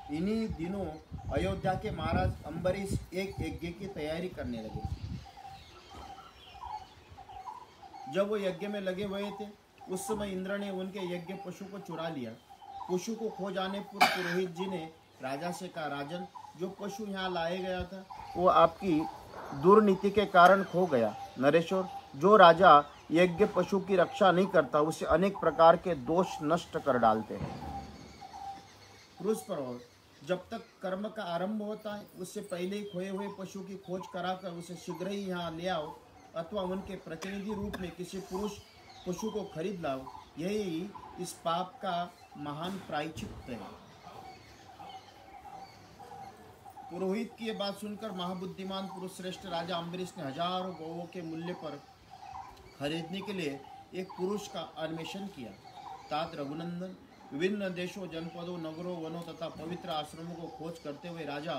S1: इन्हीं दिनों अयोध्या के महाराज अम्बरीश एक यज्ञ की तैयारी करने लगे। जब वो यज्ञ में लगे हुए थे, उस समय इंद्र ने उनके यज्ञ पशु को चुरा लिया। पशु को खो जाने पर पुरोहित जी ने राजा से कहा, राजन, जो पशु यहाँ लाया गया था वो आपकी दुर्नीति के कारण खो गया। नरेश्वर, जो राजा यज्ञ पशु की रक्षा नहीं करता, उसे अनेक प्रकार के दोष नष्ट कर डालते हैं। पुरुष पर्वत, जब तक कर्म का आरंभ होता है, उससे पहले ही खोए हुए पशु की खोज कराकर उसे शीघ्र ही यहाँ ले आओ, अथवा उनके प्रतिनिधि रूप में किसी पुरुष पशु को खरीद लाओ। यही इस पाप का महान प्रायश्चित है। पुरोहित की यह बात सुनकर महाबुद्धिमान पुरुष श्रेष्ठ राजा अम्बरीश ने हजारों गौओं के मूल्य पर खरीदने के लिए एक पुरुष का अन्वेषण किया। तात रघुनंदन, विभिन्न देशों, जनपदों, नगरों, वनों तथा पवित्र आश्रमों को खोज करते हुए राजा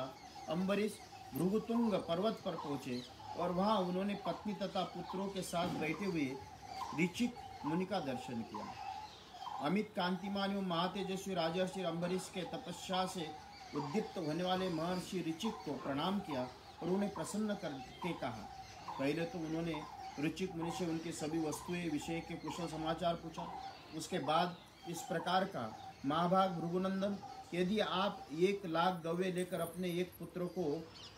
S1: अम्बरीश भृगुतुंग पर्वत पर पहुंचे और वहां उन्होंने पत्नी तथा पुत्रों के साथ बैठे हुए ऋचिक मुनि का दर्शन किया। अमित कांतिमान एवं महातेजस्वी राजर्षि अम्बरीश के तपस्या से उद्दीप्त होने वाले महर्षि ऋचिक को प्रणाम किया और उन्हें प्रसन्न करके कहा। पहले तो उन्होंने ऋचिक मुनि से उनकी सभी वस्तुएं विषय के कुशल समाचार पूछा। उसके बाद इस प्रकार का, महाभाग भृगुनंदन, यदि आप 1,00,000 गौवें लेकर अपने एक पुत्र को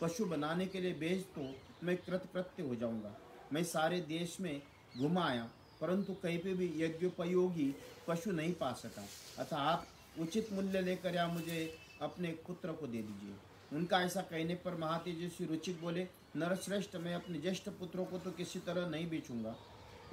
S1: पशु बनाने के लिए भेज तो मैं कृतकृत्य हो जाऊंगा। मैं सारे देश में घुमाया, परंतु कहीं पे भी यज्ञोपयोगी पशु नहीं पा सका, अतः आप उचित मूल्य लेकर या मुझे अपने पुत्र को दे दीजिए। उनका ऐसा कहने पर महातेजस्वी रुचिक बोले, नरश्रेष्ठ, मैं अपने ज्येष्ठ पुत्रों को तो किसी तरह नहीं बेचूंगा।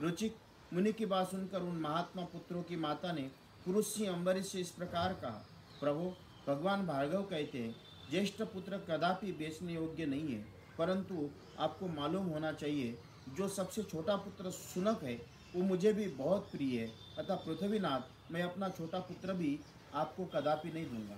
S1: रुचिक मुनि की बात सुनकर उन महात्मा पुत्रों की माता ने पुरुष सिंह अम्बरीश से इस प्रकार कहा, प्रभु, भगवान भार्गव कहते हैं, ज्येष्ठ पुत्र कदापि बेचने योग्य नहीं है, परंतु आपको मालूम होना चाहिए, जो सबसे छोटा पुत्र सुनक है वो मुझे भी बहुत प्रिय है, अतः पृथ्वीनाथ, मैं अपना छोटा पुत्र भी आपको कदापि नहीं दूंगा।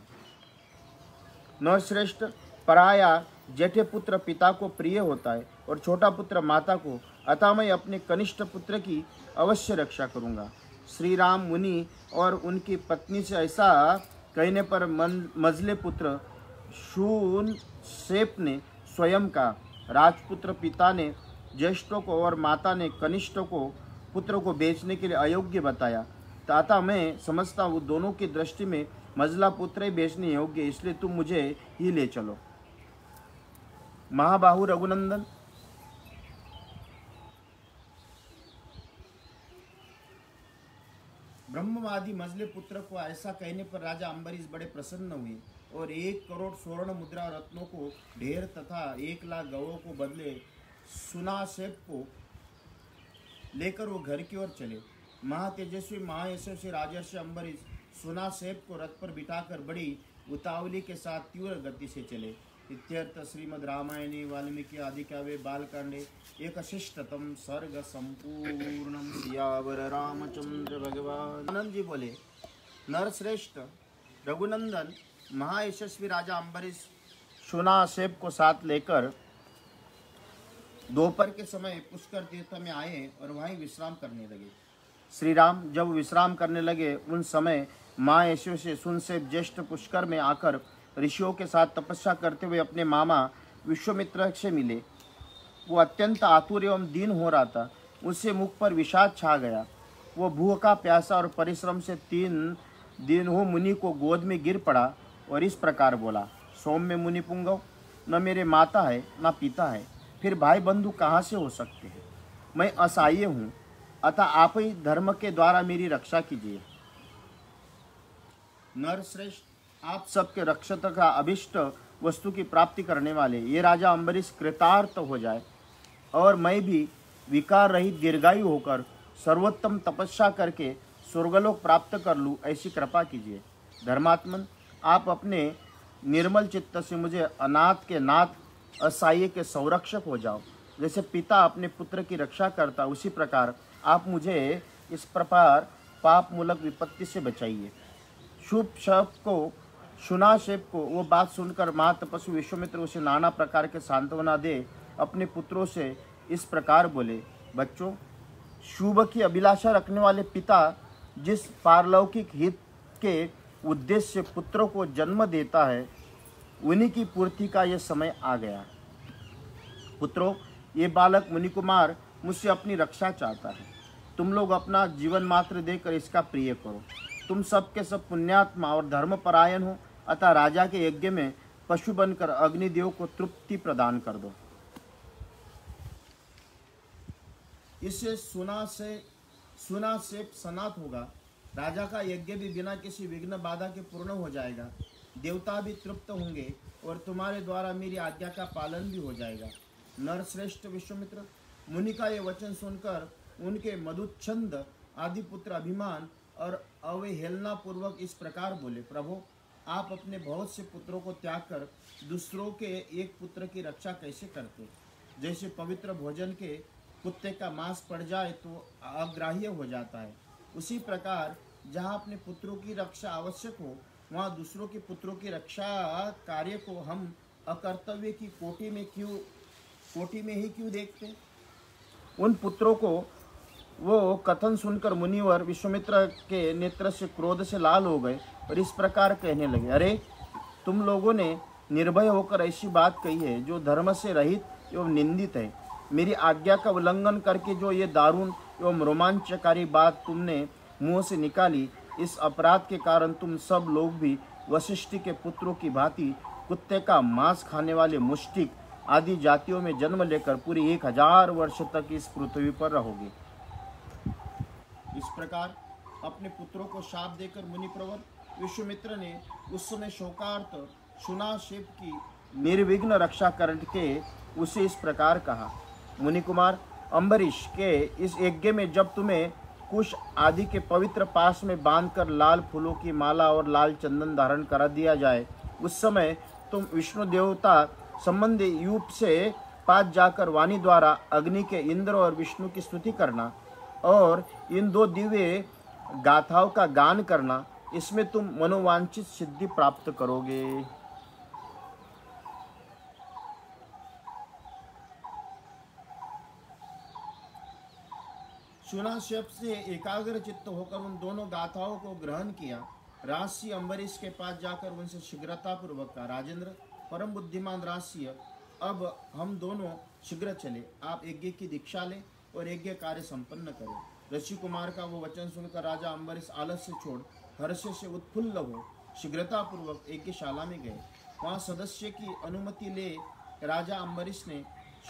S1: नरश्रेष्ठ, पराया जेठे पुत्र पिता को प्रिय होता है और छोटा पुत्र माता को, अतः मैं अपने कनिष्ठ पुत्र की अवश्य रक्षा करूंगा। श्री राम मुनि और उनकी पत्नी से ऐसा कहने पर मजले पुत्र शूनशेप ने स्वयं का, राजपुत्र पिता ने ज्येष्ठों को और माता ने कनिष्ठ को पुत्र को बेचने के लिए अयोग्य बताया। ताता मैं समझता हूँ दोनों की दृष्टि में मजला पुत्र ही बेचने योग्य, इसलिए तुम मुझे ही ले चलो। महाबाहु रघुनंदन, ब्रह्मवादी मजले पुत्र को ऐसा कहने पर राजा अम्बरीश बड़े प्रसन्न हुए और 1 करोड़ स्वर्ण मुद्रा रत्नों को ढेर तथा 1,00,000 गवों को बदले सुनाशेप को लेकर वो घर की ओर चले। महातेजस्वी महायशस्वी राजर्षि अम्बरीश सुनाशेप को रथ पर बिठाकर बड़ी उतावली के साथ तीव्र गति से चले। इत्यर्थ श्रीमद् रामायणे वाल्मीकि आदि काव्ये बालकांडे 61तम सर्ग संपूर्णम। सियावर रामचंद्र भगवान। आनंद जी बोले, नरश्रेष्ठ रघुनंदन, महायशस्वी राजा अम्बरीश सुनाशेप को साथ लेकर दोपहर के समय पुष्कर तीर्थ में आए और वहीं विश्राम करने लगे। श्री राम जब विश्राम करने लगे, उन समय माँ यशो से सुनसेप ज्येष्ठ पुष्कर में आकर ऋषियों के साथ तपस्या करते हुए अपने मामा विश्वामित्र से मिले। वो अत्यंत आतुर एवं दीन हो रहा था। उससे मुख पर विषाद छा गया। वो भूखा, प्यासा और परिश्रम से 3 दिन हो मुनि को गोद में गिर पड़ा और इस प्रकार बोला, सौम्य मुनि पुंगव, न मेरे माता है न पिता है, फिर भाई बंधु कहाँ से हो सकते हैं। मैं असहाय हूँ, अतः आप ही धर्म के द्वारा मेरी रक्षा कीजिए। नरश्रेष्ठ, आप सबके रक्षक का अभिष्ट वस्तु की प्राप्ति करने वाले ये राजा अम्बरीश कृतार्थ हो जाए और मैं भी विकार रहित दीर्घायु होकर सर्वोत्तम तपस्या करके स्वर्गलोक प्राप्त कर लूँ, ऐसी कृपा कीजिए। धर्मात्मन, आप अपने निर्मल चित्त से मुझे अनाथ के नाथ, असहाय के संरक्षक हो जाओ। जैसे पिता अपने पुत्र की रक्षा करता, उसी प्रकार आप मुझे इस प्रकार पाप मूलक विपत्ति से बचाइए। शुभ शब को शुनाशेप को वो बात सुनकर महातपस्वी विश्वामित्र उसे नाना प्रकार के सांत्वना दे अपने पुत्रों से इस प्रकार बोले, बच्चों, शुभ की अभिलाषा रखने वाले पिता जिस पारलौकिक हित के उद्देश्य से पुत्रों को जन्म देता है, उन्हीं की पूर्ति का यह समय आ गया। पुत्रों, ये बालक मुनि कुमार मुझसे अपनी रक्षा चाहता है। तुम लोग अपना जीवन मात्र देकर इसका प्रिय करो। तुम सब के सब पुण्यात्मा और धर्मपरायण हो, अतः राजा के यज्ञ में पशु बनकर अग्निदेव को तृप्ति प्रदान कर दो। इससे सुना से सनात होगा। राजा का यज्ञ भी बिना किसी विघ्न बाधा के पूर्ण हो जाएगा। देवता भी तृप्त होंगे और तुम्हारे द्वारा मेरी आज्ञा का पालन भी हो जाएगा। नरश्रेष्ठ विश्वामित्र मुनि का ये वचन सुनकर उनके मधुच्छंद आदि पुत्र अभिमान और अवहेलना पूर्वक इस प्रकार बोले, प्रभु, आप अपने बहुत से पुत्रों को त्याग कर दूसरों के एक पुत्र की रक्षा कैसे करते? जैसे पवित्र भोजन के कुत्ते का मांस पड़ जाए तो अग्राह्य हो जाता है, उसी प्रकार जहाँ अपने पुत्रों की रक्षा आवश्यक हो, वहाँ दूसरों के पुत्रों की रक्षा कार्य को हम अकर्तव्य की कोटि में ही क्यों देखते? उन पुत्रों को वो कथन सुनकर मुनिवर विश्वामित्र के नेत्र से क्रोध से लाल हो गए और इस प्रकार कहने लगे, अरे, तुम लोगों ने निर्भय होकर ऐसी बात कही है जो धर्म से रहित एवं निंदित है। मेरी आज्ञा का उल्लंघन करके जो ये दारुण एवं रोमांचकारी बात तुमने मुंह से निकाली, इस अपराध के कारण तुम सब लोग भी वशिष्ठ के पुत्रों की भांति कुत्ते का मांस खाने वाले मुष्टिक आदि जातियों में जन्म लेकर पूरी 1000 वर्ष तक इस पृथ्वी पर रहोगे। इस प्रकार अपने पुत्रों को शाप देकर मुनिप्रवर विश्वामित्र ने उस समय शोकार्त शुनाशेप की निर्विघ्न रक्षा करके उसे इस प्रकार कहा, मुनि कुमार, अम्बरीश के इस यज्ञ में जब तुम्हें कुश आदि के पवित्र पास में बांधकर लाल फूलों की माला और लाल चंदन धारण करा दिया जाए, उस समय तुम विष्णु देवता संबंधी यूप से पास जाकर वाणी द्वारा अग्नि के इंद्र और विष्णु की स्तुति करना और इन 2 दिव्य गाथाओं का गान करना। इसमें तुम मनोवांछित सिद्धि प्राप्त करोगे। शुनाशेप से एकाग्र चित्त होकर उन दोनों गाथाओं को ग्रहण किया। राजसी अम्बरीश के पास जाकर उनसे शीघ्रता पूर्वक कहा, राजेंद्र, परम बुद्धिमान राजसी, अब हम दोनों शीघ्र चले। आप यज्ञ की दीक्षा लें और यज्ञ कार्य संपन्न करें। ऋषि कुमार का वो वचन सुनकर राजा अम्बरीश आलस्य छोड़ हर्ष से उत्फुल्ल हो शीघ्रता पूर्वक यज्ञशाला में गए। वहाँ सदस्य की अनुमति ले राजा अम्बरीश ने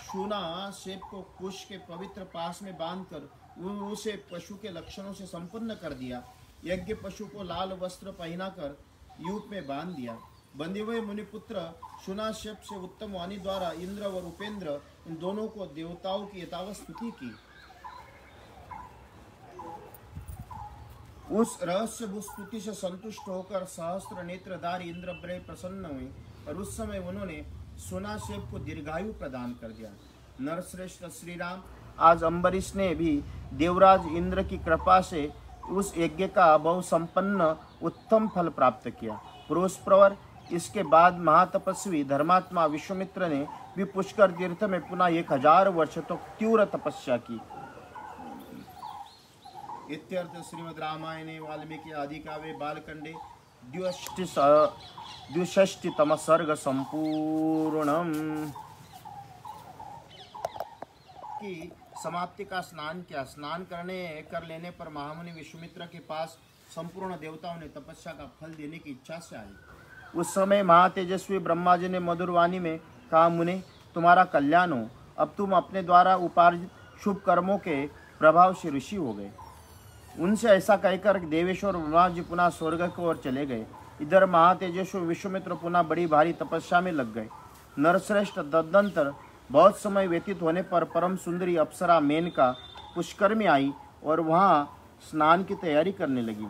S1: शुनाशेप को कुश के पवित्र पास में बांधकर उसे पशु के लक्षणों से संपन्न कर दिया। यज्ञ पशु को लाल वस्त्र पहनाकर यूप में बांध दिया। बंधे हुए मुनिपुत्र शुनाशेप से उत्तम वाणी द्वारा इंद्र और उपेंद्र इन दोनों को देवताओं की यथावत स्तुति की। उस रहस्यभूत स्तुति से संतुष्ट होकर सहस्त्र नेत्रधारी इंद्रब्रह प्रसन्न हुए और उस समय उन्होंने शुनाशेप को दीर्घायु प्रदान कर दिया। नरश्रेष्ठ श्री राम, आज अम्बरीश ने भी देवराज इंद्र की कृपा से उस यज्ञ का बहुसंपन्न उत्तम फल प्राप्त किया। पुरुष प्रवर, इसके बाद महातपस्वी धर्मात्मा विश्वामित्र ने भी पुष्कर तीर्थ में पुनः 1000 वर्ष तक तीव्र तपस्या की। इत्यर्थ श्रीमद् रामायणे वाल्मीकि आदि काव्ये बालकांडे द्विषष्टितम सर्ग संपूर्णम की समाप्ति का स्नान किया। स्नान कर लेने पर महामुनि विश्वामित्र के पास संपूर्ण देवताओं ने तपस्या का फल देने की इच्छा से आई। उस समय महातेजस्वी ब्रह्मा जी ने मधुर वाणी में कहा, मुने, तुम्हारा कल्याण हो। अब तुम अपने द्वारा उपार्जित शुभ कर्मों के प्रभाव से ऋषि हो गए। उनसे ऐसा कहकर देवेश्वर ब्रह्मा जी पुनः स्वर्ग की ओर चले गए। इधर महातेजस्वी विश्वामित्र पुनः बड़ी भारी तपस्या में लग गए। नरश्रेष्ठ तदनंतर बहुत समय व्यतीत होने पर परम सुंदरी अप्सरा मेनका पुष्कर में आई और वहां स्नान की तैयारी करने लगी।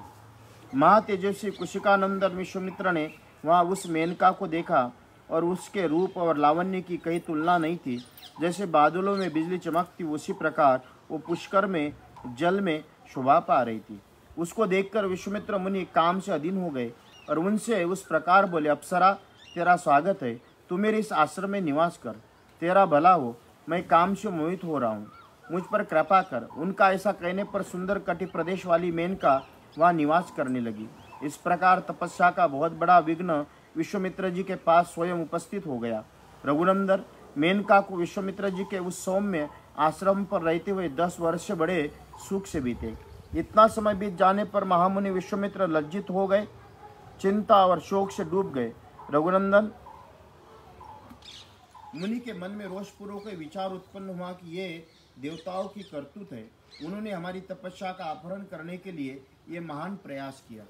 S1: महातेजस्वी कुशिकानंदन विश्वामित्र ने वहां उस मेनका को देखा और उसके रूप और लावण्य की कहीं तुलना नहीं थी। जैसे बादलों में बिजली चमकती उसी प्रकार वो पुष्कर में जल में शोभा पा रही थी। उसको देखकर विश्वामित्र मुनि काम से अधीन हो गए और उनसे उस प्रकार बोले, अप्सरा तेरा स्वागत है, तू मेरे इस आश्रम में निवास कर, तेरा भला हो, मैं काम से मोहित हो रहा हूँ, मुझ पर कृपा कर। उनका ऐसा कहने पर सुंदर कटि प्रदेश वाली मेनका वहाँ निवास करने लगी। इस प्रकार तपस्या का बहुत बड़ा विघ्न विश्वामित्र जी के पास स्वयं उपस्थित हो गया। रघुनंदन, मेनका को विश्वामित्र जी के उस सौम्य आश्रम पर रहते हुए 10 वर्ष बड़े सुख से बीते। इतना समय बीत जाने पर महामुनि विश्वामित्र लज्जित हो गए, चिंता और शोक से डूब गए। रघुनंदन, मुनि के मन में रोषपूर्वक विचार उत्पन्न हुआ कि ये देवताओं की करतूत है। उन्होंने हमारी तपस्या का अपहरण करने के लिए ये महान प्रयास किया।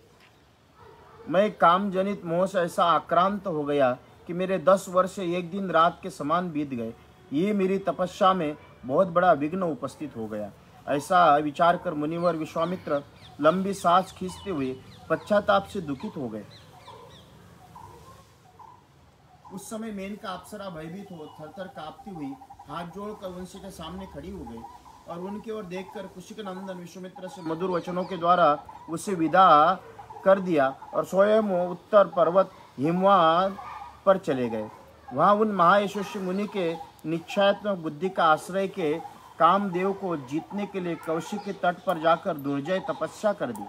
S1: मैं काम जनित मोह से ऐसा आक्रांत हो गया कि मेरे 10 वर्ष एक दिन रात के समान बीत गए। ये मेरी तपस्या में बहुत बड़ा विघ्न उपस्थित हो गया। ऐसा विचार कर मुनिवर विश्वामित्र लंबी सांस खींचते हुए पश्चाताप से दुखित हो गए। उस समय मेनका अप्सरा भयभीत हो थरथर कांपती हुई हाथ जोड़कर उनसे के सामने खड़ी हो गई और उनकी ओर देखकर कुशिकनंदन विश्वामित्र से मधुर वचनों के द्वारा उसे विदा कर दिया और स्वयं उत्तर पर्वत हिमवान पर चले गए। वहां उन महायशस्वी मुनि के निश्चयात्मक बुद्धि का आश्रय के कामदेव को जीतने के लिए कौशिक के तट पर जाकर दुर्जय तपस्या कर दी।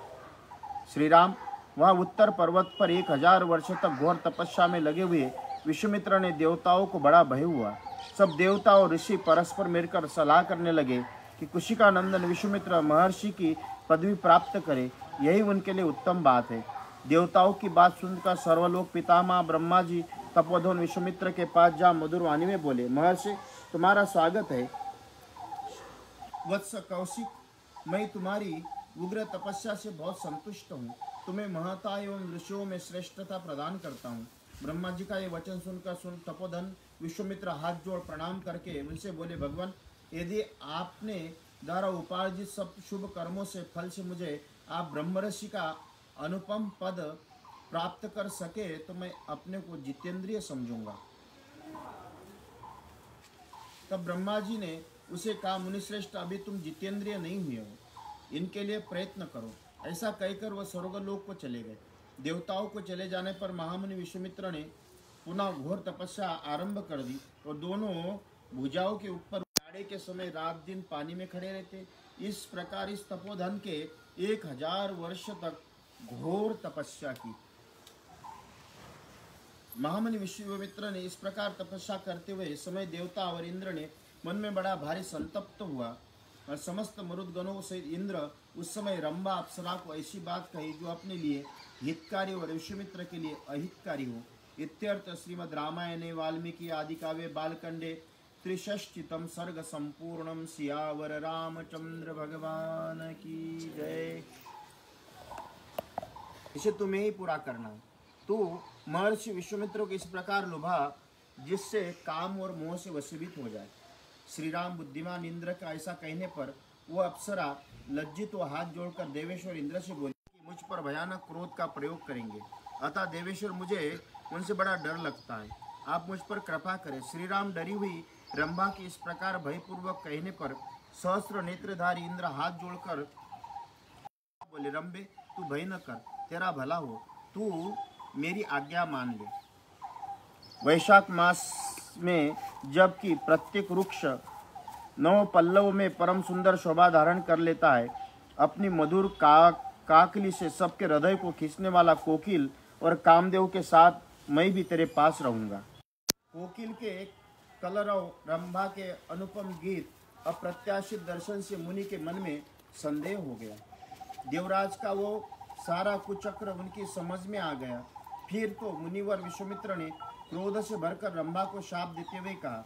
S1: श्री राम, वहां उत्तर पर्वत पर 1000 वर्ष तक घोर तपस्या में लगे हुए विश्वामित्र ने देवताओं को बड़ा भय हुआ। सब देवता और ऋषि परस्पर मिलकर सलाह करने लगे कि कुशिकानंदन विश्वामित्र महर्षि की पदवी प्राप्त करे, यही उनके लिए उत्तम बात है। देवताओं की बात सुनकर सर्वलोक पितामह ब्रह्मा जी तपोधन विश्वामित्र के पास जा मधुर वाणी में बोले, महर्षि तुम्हारा स्वागत है। वत्स कौशिक, मैं तुम्हारी उग्र तपस्या से बहुत संतुष्ट हूँ। तुम्हें महता एवं ऋषियों में श्रेष्ठता प्रदान करता हूँ। ब्रह्मा जी का ये वचन सुनकर तपोधन विश्वामित्र हाथ जोड़ प्रणाम करके उनसे बोले, भगवान, यदि आपने द्वारा उपार्जित सब शुभ कर्मों से फल से मुझे आप ब्रह्मर्षि का अनुपम पद प्राप्त कर सके तो मैं अपने को जितेंद्रिय समझूंगा। तब ब्रह्मा जी ने उसे कहा, मुनिश्रेष्ठ, अभी तुम जितेंद्रिय नहीं हुए हो, इनके लिए प्रयत्न करो। ऐसा कहकर वह स्वर्गलोक को चले गए। देवताओं को चले जाने पर महामुनि विश्वामित्र ने पुनः घोर तपस्या आरंभ कर दी और दोनों भुजाओं के ऊपर जाड़े के समय रात दिन पानी में खड़े रहते। इस प्रकार इस तपोधन के 1000 वर्ष तक घोर तपस्या की। महामुनि विश्वामित्र ने इस प्रकार तपस्या करते हुए समय देवता और इंद्र ने मन में बड़ा भारी संतप्त हुआ और समस्त मरुदगणों से इंद्र उस समय रंभा अप्सरा को ऐसी बात कही जो अपने लिए हितकारी और विश्वामित्र के लिए अहितकारी हो। इत्यर्थ श्रीमद् रामायणे वाल्मीकि आदि काव्ये बालकांडे 63 सर्ग संपूर्णम। सियावर रामचंद्र भगवान की जय। इसे तुम्हें ही पूरा करना है। तो महर्षि विश्वामित्र को इस प्रकार लुभा जिससे काम और मोह से वशीभूत हो जाए। श्री राम बुद्धिमान इंद्र का ऐसा कहने पर वो अप्सरा लज्जित व हाथ जोड़कर देवेश्वर इंद्र से बोली कि मुझ पर भयानक क्रोध का प्रयोग करेंगे, अतः देवेश्वर मुझे उनसे बड़ा डर लगता है, आप मुझ पर कृपा करें। श्री राम डरी हुई रंभा की इस प्रकार भयपूर्वक कहने पर सहस्त्र नेत्रधारी इंद्र हाथ जोड़कर बोले, रंभे तू भय न कर, तेरा भला हो, तू मेरी आज्ञा मान ले। वैशाख मास में जबकि प्रत्येक वृक्ष 9 पल्लव में परम सुंदर शोभा धारण कर लेता है, अपनी मधुर काकली से सबके हृदय को खींचने वाला कोकिल और कामदेव के साथ मैं भी तेरे पास रहूंगा। कोकिल के कलरव, रंभा के अनुपम गीत, अप्रत्याशित दर्शन से मुनि के मन में संदेह हो गया। देवराज का वो सारा कुचक्र उनकी समझ में आ गया। फिर तो मुनिवर विश्वामित्र ने क्रोध से भरकर रंभा को शाप देते हुए कहा,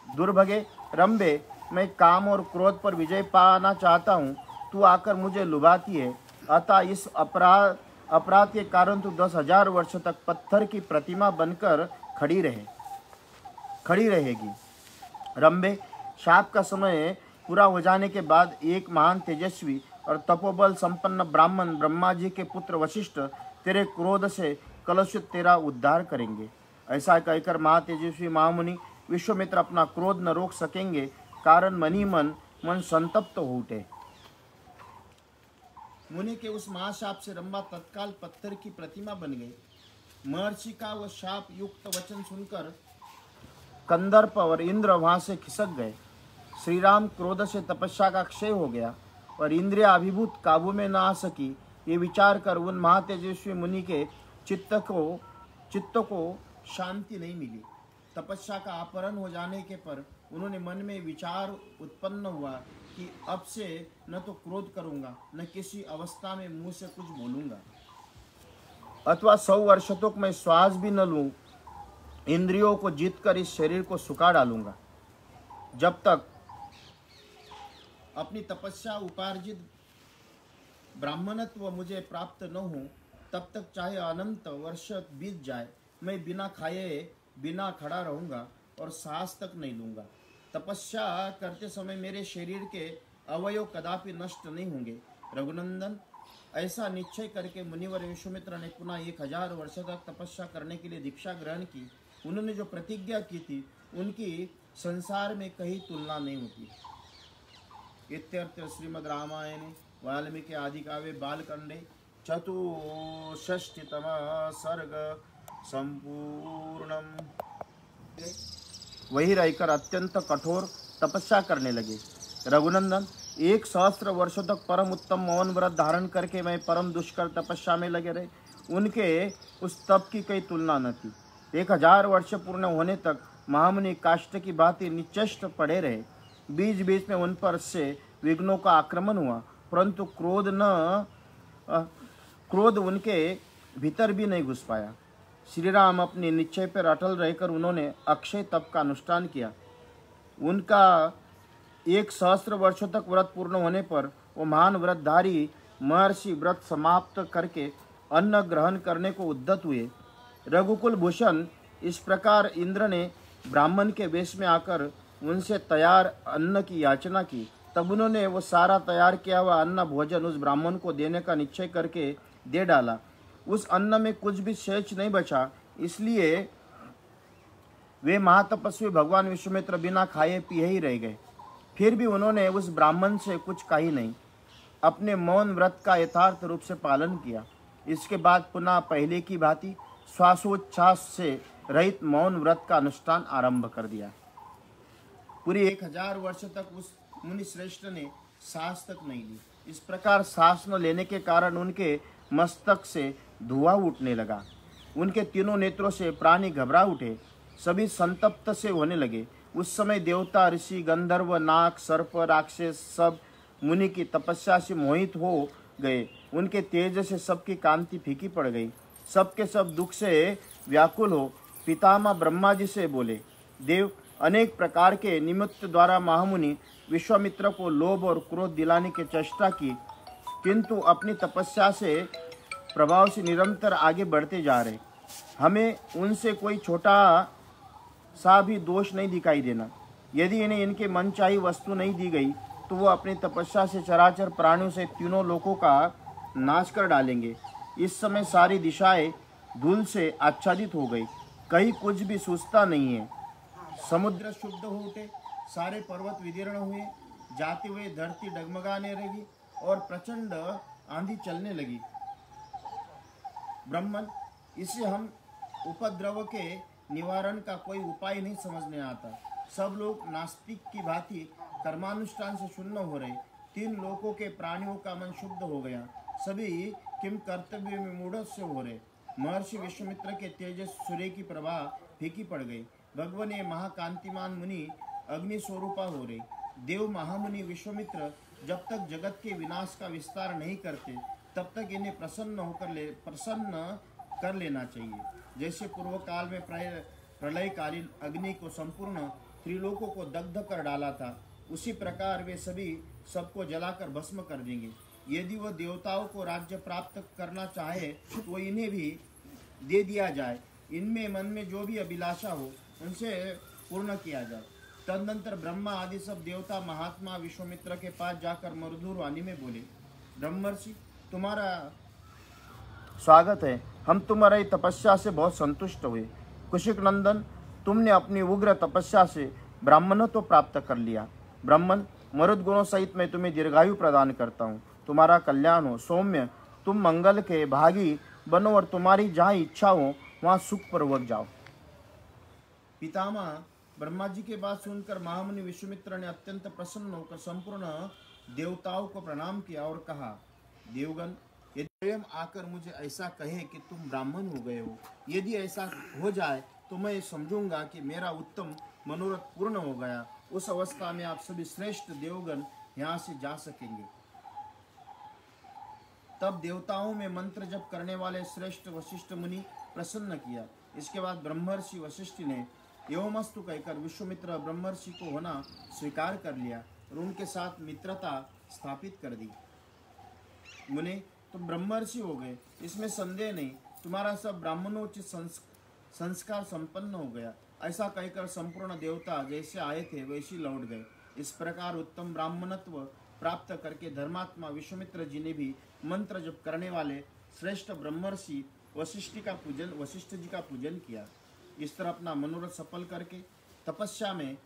S1: दुर्भगे रंभे, मैं काम और क्रोध पर विजय पाना चाहता हूँ, तू आकर मुझे लुभाती है, अतः इस अपराध के कारण तू 10,000 वर्ष तक पत्थर की प्रतिमा बनकर खड़ी रहेगी। रंभे, शाप का समय पूरा हो जाने के बाद एक महान तेजस्वी और तपोबल संपन्न ब्राह्मण ब्रह्मा जी के पुत्र वशिष्ठ तेरे क्रोध से कलुषित तेरा उद्धार करेंगे। ऐसा कहकर महातेजस्वी महामुनि विश्वामित्र अपना क्रोध न रोक सकेंगे, कारण मन संतप्त हो उठे। मुनि के उस महाशाप से रंभा तत्काल पत्थर की प्रतिमा बन गई। महर्षि का वह शाप युक्त वचन सुनकर कंदर्प और इंद्र वहां से खिसक गए। श्री राम क्रोध से तपस्या का क्षय हो गया और इंद्रिया अभिभूत काबू में न आ सकी। ये विचार कर उन महातेजस्वी मुनि के चित्त को शांति नहीं मिली। तपस्या का अपहरण हो जाने के पर उन्होंने मन में विचार उत्पन्न हुआ कि अब से न तो क्रोध करूंगा, न किसी अवस्था में मुंह से कुछ बोलूंगा, अथवा 100 वर्ष तक मैं श्वास भी न लूं। इंद्रियों को जीतकर इस शरीर को सुखा डालूंगा। जब तक अपनी तपस्या उपार्जित ब्राह्मणत्व मुझे प्राप्त न हो, तब तक चाहे अनंत वर्ष बीत जाए, मैं बिना खाए बिना खड़ा रहूंगा और सांस तक नहीं लूंगा। तपस्या करते समय मेरे शरीर के अवयव कदापि नष्ट नहीं होंगे। रघुनंदन, ऐसा निश्चय करके मुनिवर विश्वामित्र ने पुनः 1000 वर्ष तक तपस्या करने के लिए दीक्षा ग्रहण की। उन्होंने जो प्रतिज्ञा की थी उनकी संसार में कहीं तुलना नहीं होती। इत्यर्थ श्रीमद् रामायणे वाल्मीकि आदि काव्ये बालकांडे चतुष्षष्टितम सर्ग संपूर्णम। वही रहकर अत्यंत कठोर तपस्या करने लगे। रघुनंदन, 1 सहस्त्र वर्षों तक परम उत्तम मौन व्रत धारण करके मैं परम दुष्कर तपस्या में लगे रहे। उनके उस तप की कोई तुलना न थी। 1000 वर्ष पूर्ण होने तक महामुनि काष्ठ की भांति निश्चेष्ट पड़े रहे। बीच बीच में उन पर से विघ्नों का आक्रमण हुआ, परंतु क्रोध उनके भीतर भी नहीं घुस पाया। श्री राम अपने निश्चय पर अटल रहकर उन्होंने अक्षय तप का अनुष्ठान किया। उनका 1 सहस्त्र वर्षों तक व्रत पूर्ण होने पर वो महान व्रतधारी महर्षि व्रत समाप्त करके अन्न ग्रहण करने को उद्यत हुए। रघुकुल भूषण, इस प्रकार इंद्र ने ब्राह्मण के वेश में आकर उनसे तैयार अन्न की याचना की। तब उन्होंने वो सारा तैयार किया हुआ अन्न भोजन उस ब्राह्मण को देने का निश्चय करके दे डाला। उस अन्न में कुछ भी शेष नहीं बचा, इसलिए वे महातपस्वी भगवान विश्वामित्र बिना खाए पिए ही रह गए। फिर भी उन्होंने उस ब्राह्मण से कुछ कही नहीं, अपने मौन व्रत का यथार्थ रूप से पालन किया। इसके बाद पुनः पहले की भांति श्वासोच्छ्वास से रहित मौन व्रत का अनुष्ठान आरंभ कर दिया। पूरी 1000 वर्ष तक उस मुनि श्रेष्ठ ने सांस तक नहीं ली। इस प्रकार सांस न लेने के कारण उनके मस्तक से धुआं उठने लगा। उनके तीनों नेत्रों से प्राणी घबरा उठे, सभी संतप्त से होने लगे। उस समय देवता, ऋषि, गंधर्व, नाग, सर्प, राक्षस सब मुनि की तपस्या से मोहित हो गए। उनके तेज से सबकी कांति फीकी पड़ गई। सबके सब दुख से व्याकुल हो पितामह ब्रह्मा जी से बोले, देव, अनेक प्रकार के निमित्त द्वारा महामुनि विश्वामित्र को लोभ और क्रोध दिलाने की चेष्टा की, किंतु अपनी तपस्या से प्रभाव से निरंतर आगे बढ़ते जा रहे। हमें उनसे कोई छोटा सा भी दोष नहीं दिखाई देना। यदि इन्हें इनके मनचाही वस्तु नहीं दी गई तो वो अपनी तपस्या से चराचर प्राणियों से तीनों लोकों का नाश कर डालेंगे। इस समय सारी दिशाएं धूल से आच्छादित हो गई, कहीं कुछ भी सूझता नहीं है। समुद्र शुद्ध हो उठे, सारे पर्वत विदीर्ण हुए, जाते हुए धरती डगमगाने लगी और प्रचंड आंधी चलने लगी। ब्रह्मन, इसे हम उपद्रव के निवारण का कोई उपाय नहीं समझने आता। सब लोग नास्तिक की भांति कर्मानुष्ठान से शून्य हो रहे। 3 लोकों के प्राणियों का मन शुद्ध हो गया, सभी किम कर्तव्य में मूढ़ से हो रहे। महर्षि विश्वामित्र के तेजस सूर्य की प्रभा फीकी पड़ गई। भगवान ये महाकांतिमान मुनि अग्नि स्वरूपा हो रहे। देव महामुनि विश्वामित्र जब तक जगत के विनाश का विस्तार नहीं करते, तब तक इन्हें प्रसन्न कर लेना चाहिए। जैसे पूर्व काल में प्रलयकालीन अग्नि को संपूर्ण त्रिलोकों को दग्ध कर डाला था, उसी प्रकार वे सभी सबको जलाकर भस्म कर देंगे। यदि वह देवताओं को राज्य प्राप्त करना चाहे तो इन्हें भी दे दिया जाए। इनमें मन में जो भी अभिलाषा हो उनसे पूर्ण किया जाए। तदनंतर ब्रह्मा आदि सब देवता महात्मा विश्वामित्र के पास जाकर मधुर वाणी में बोले, ब्रह्मर्षि तुम्हारा स्वागत है। हम तुम्हारी तपस्या से बहुत संतुष्ट हुए। कुशिक नंदन, तुमने अपनी उग्र तपस्या से ब्राह्मणत्व प्राप्त कर लिया। ब्राह्मण, मरुद गुणों सहित मैं तुम्हें दीर्घायु प्रदान करता हूँ। तुम्हारा कल्याण हो। सौम्य, तुम मंगल के भागी बनो और तुम्हारी जहाँ इच्छा हो वहाँ सुखपूर्वक जाओ। पितामह ब्रह्मा जी के बात सुनकर महामुनि विश्वामित्र ने अत्यंत प्रसन्न होकर संपूर्ण देवताओं को प्रणाम किया और कहा, देवगण, यदि स्वयं आकर मुझे ऐसा कहे कि तुम ब्राह्मण हो गए हो, यदि ऐसा हो जाए तो मैं समझूंगा कि मेरा उत्तम मनोरथ पूर्ण हो गया। उस अवस्था में आप सभी श्रेष्ठ देवगण यहाँ से जा सकेंगे। तब देवताओं में मंत्र जप करने वाले श्रेष्ठ वशिष्ठ मुनि प्रसन्न किया। इसके बाद ब्रह्मर्षि वशिष्ठ ने एवमस्तु कहकर विश्वामित्र ब्रह्मर्षि को होना स्वीकार कर लिया और उनके साथ मित्रता स्थापित कर दी। मुने, तुम ब्रह्मर्षि हो गए, इसमें संदेह नहीं। तुम्हारा सब ब्राह्मणोचित संस्कार संपन्न हो गया। ऐसा कहकर संपूर्ण देवता जैसे आए थे वैसे लौट गए। इस प्रकार उत्तम ब्राह्मणत्व प्राप्त करके धर्मात्मा विश्वामित्र जी ने भी मंत्र जप करने वाले श्रेष्ठ ब्रह्मर्षि वशिष्ठ जी का पूजन किया। इस तरह अपना मनोरथ सफल करके तपस्या में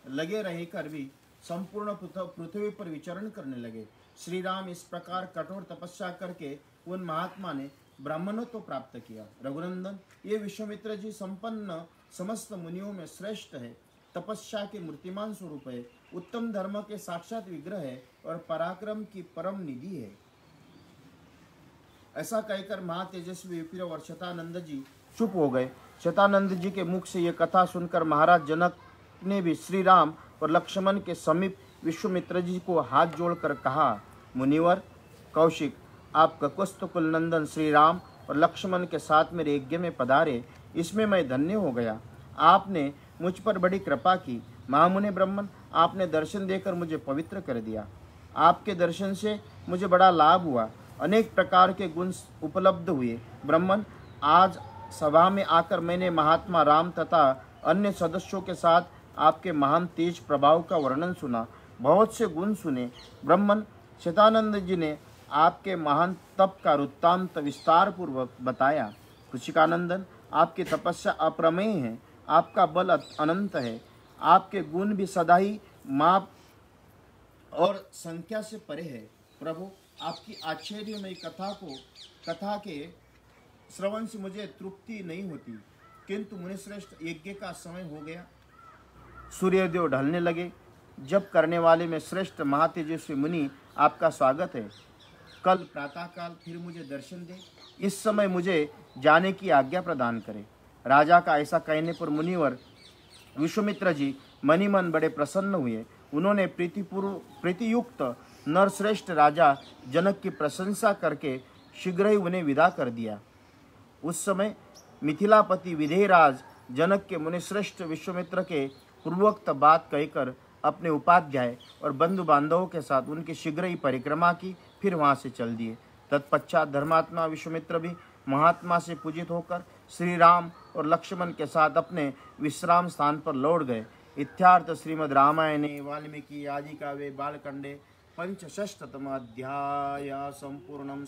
S1: लगे रहकर भी संपूर्ण पृथ्वी पर विचरण करने लगे। श्री राम इस प्रकार कठोर तपस्या करके उन महात्मा ने ब्राह्मणत्व प्राप्त किया। रघुनंदन, ये विश्वामित्र जी संपन्न समस्त मुनियों में श्रेष्ठ है, तपस्या के मूर्तिमान स्वरूप है, उत्तम धर्म के साक्षात विग्रह है और पराक्रम की परम निधि है। ऐसा कहकर महातेजस्वी विप्र और शतानंद जी चुप हो गए। शतानंद जी के मुख से यह कथा सुनकर महाराज जनक ने भी श्री राम और लक्ष्मण के समीप विश्वामित्र जी को हाथ जोड़कर कहा, मुनिवर कौशिक, आप ककुस्तकुल नंदन श्री राम और लक्ष्मण के साथ मेरे यज्ञ में पधारे, इसमें मैं धन्य हो गया। आपने मुझ पर बड़ी कृपा की। महामुनि ब्रह्मन, आपने दर्शन देकर मुझे पवित्र कर दिया। आपके दर्शन से मुझे बड़ा लाभ हुआ, अनेक प्रकार के गुण उपलब्ध हुए। ब्रह्मन, आज सभा में आकर मैंने महात्मा राम तथा अन्य सदस्यों के साथ आपके महान तेज प्रभाव का वर्णन सुना, बहुत से गुण सुने। ब्रह्मन, शतानंद जी ने आपके महान तप का वृत्तांत विस्तार पूर्वक बताया। कुशिकानंदन, आपकी तपस्या अप्रमेय है, आपका बल अनंत है, आपके गुण भी सदा ही माप और संख्या से परे है। प्रभु, आपकी आश्चर्यमय कथा के श्रवण से मुझे तृप्ति नहीं होती, किंतु मुनिश्रेष्ठ यज्ञ का समय हो गया। सूर्यदेव ढलने लगे। जप करने वाले में श्रेष्ठ महातेजस्वी मुनि, आपका स्वागत है। कल प्रातःकाल फिर मुझे दर्शन दे। इस समय मुझे जाने की आज्ञा प्रदान करें। राजा का ऐसा कहने पर मुनिवर विश्वामित्र जी मनी मन बड़े प्रसन्न हुए। उन्होंने प्रीतियुक्त नरश्रेष्ठ राजा जनक की प्रशंसा करके शीघ्र ही उन्हें विदा कर दिया। उस समय मिथिलापति विधेयराज जनक के मुनिश्रेष्ठ विश्वामित्र के पूर्वोक्त बात कहकर अपने उपाध्याय और बंधु बांधवों के साथ उनकी शीघ्र ही परिक्रमा की, फिर वहां से चल दिए। तत्पश्चात धर्मात्मा विश्वामित्र भी महात्मा से पूजित होकर श्री राम और लक्ष्मण के साथ अपने विश्राम स्थान पर लौट गए। इत्यार्थ श्रीमद् रामायणे वाल्मीकि आदि काव्ये बालकांडे 65तम अध्याय संपूर्णम।